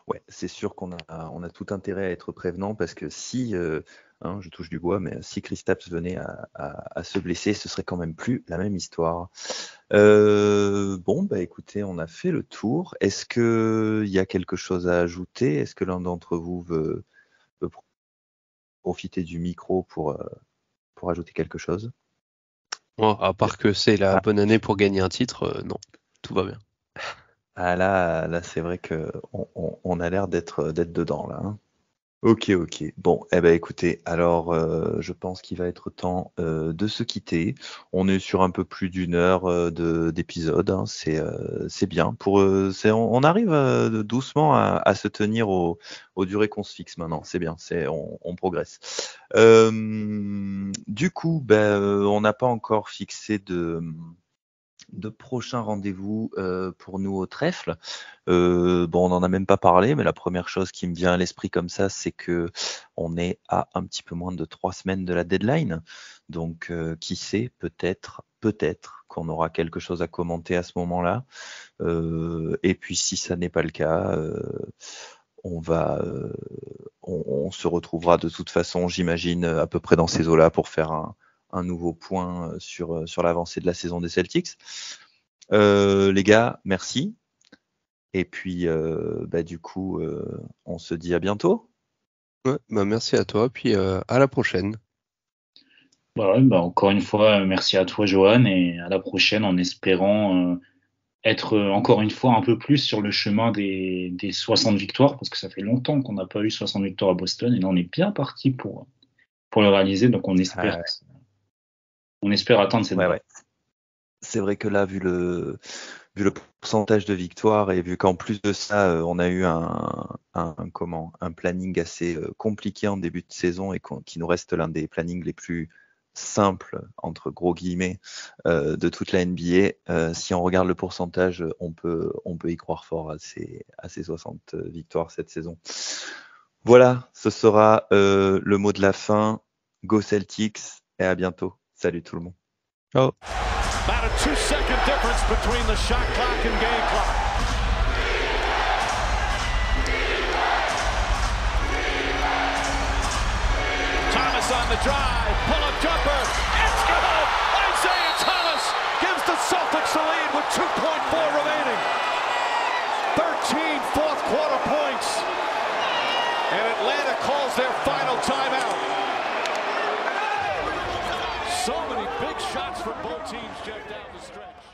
[SPEAKER 3] Ouais, c'est sûr qu'on a tout intérêt à être prévenant parce que si, je touche du bois, mais si Kristaps venait à se blesser, ce serait quand même plus la même histoire. Bon, bah écoutez, on a fait le tour. Est-ce qu'il y a quelque chose à ajouter? Est-ce que l'un d'entre vous veut profiter du micro pour ajouter quelque chose?
[SPEAKER 4] Bon, à part que c'est la bonne année pour gagner un titre, non, tout va bien.
[SPEAKER 3] Ah là c'est vrai que on a l'air d'être dedans là. Hein. Ok. Bon, écoutez, alors je pense qu'il va être temps de se quitter. On est sur un peu plus d'1 heure d'épisode. Hein. C'est bien. On arrive doucement à se tenir aux durées qu'on se fixe maintenant. C'est bien. On progresse. Du coup, on n'a pas encore fixé de prochains rendez-vous pour nous au trèfle. On n'en a même pas parlé, mais la première chose qui me vient à l'esprit comme ça, c'est que on est à un petit peu moins de 3 semaines de la deadline. Donc, qui sait, peut-être qu'on aura quelque chose à commenter à ce moment-là. Et puis, si ça n'est pas le cas, on se retrouvera de toute façon, j'imagine, à peu près dans ces eaux-là pour faire un nouveau point sur l'avancée de la saison des Celtics. Les gars, merci. Et puis, du coup, on se dit à bientôt.
[SPEAKER 4] Ouais, merci à toi, puis à la prochaine.
[SPEAKER 1] Encore une fois, merci à toi, Johan, et à la prochaine en espérant être encore une fois un peu plus sur le chemin des 60 victoires, parce que ça fait longtemps qu'on n'a pas eu 60 victoires à Boston, et là on est bien parti pour le réaliser, donc on espère atteindre cette barre.
[SPEAKER 3] Ouais. C'est vrai que là, vu le pourcentage de victoires et vu qu'en plus de ça, on a eu un planning assez compliqué en début de saison et qui nous reste l'un des plannings les plus simples, entre gros guillemets, de toute la NBA. Si on regarde le pourcentage, on peut y croire fort à ces 60 victoires cette saison. Voilà, ce sera le mot de la fin. Go Celtics et à bientôt. Salut tout le monde.
[SPEAKER 4] Ciao.
[SPEAKER 5] About a 2-second difference between the shot clock and game clock. Thomas on the drive, pull-up jumper, it's good! Isaiah Thomas gives the Celtics the lead with 2.4 remaining. 13 fourth quarter points. And Atlanta calls their final timeout. So many big shots for both teams checked down the stretch.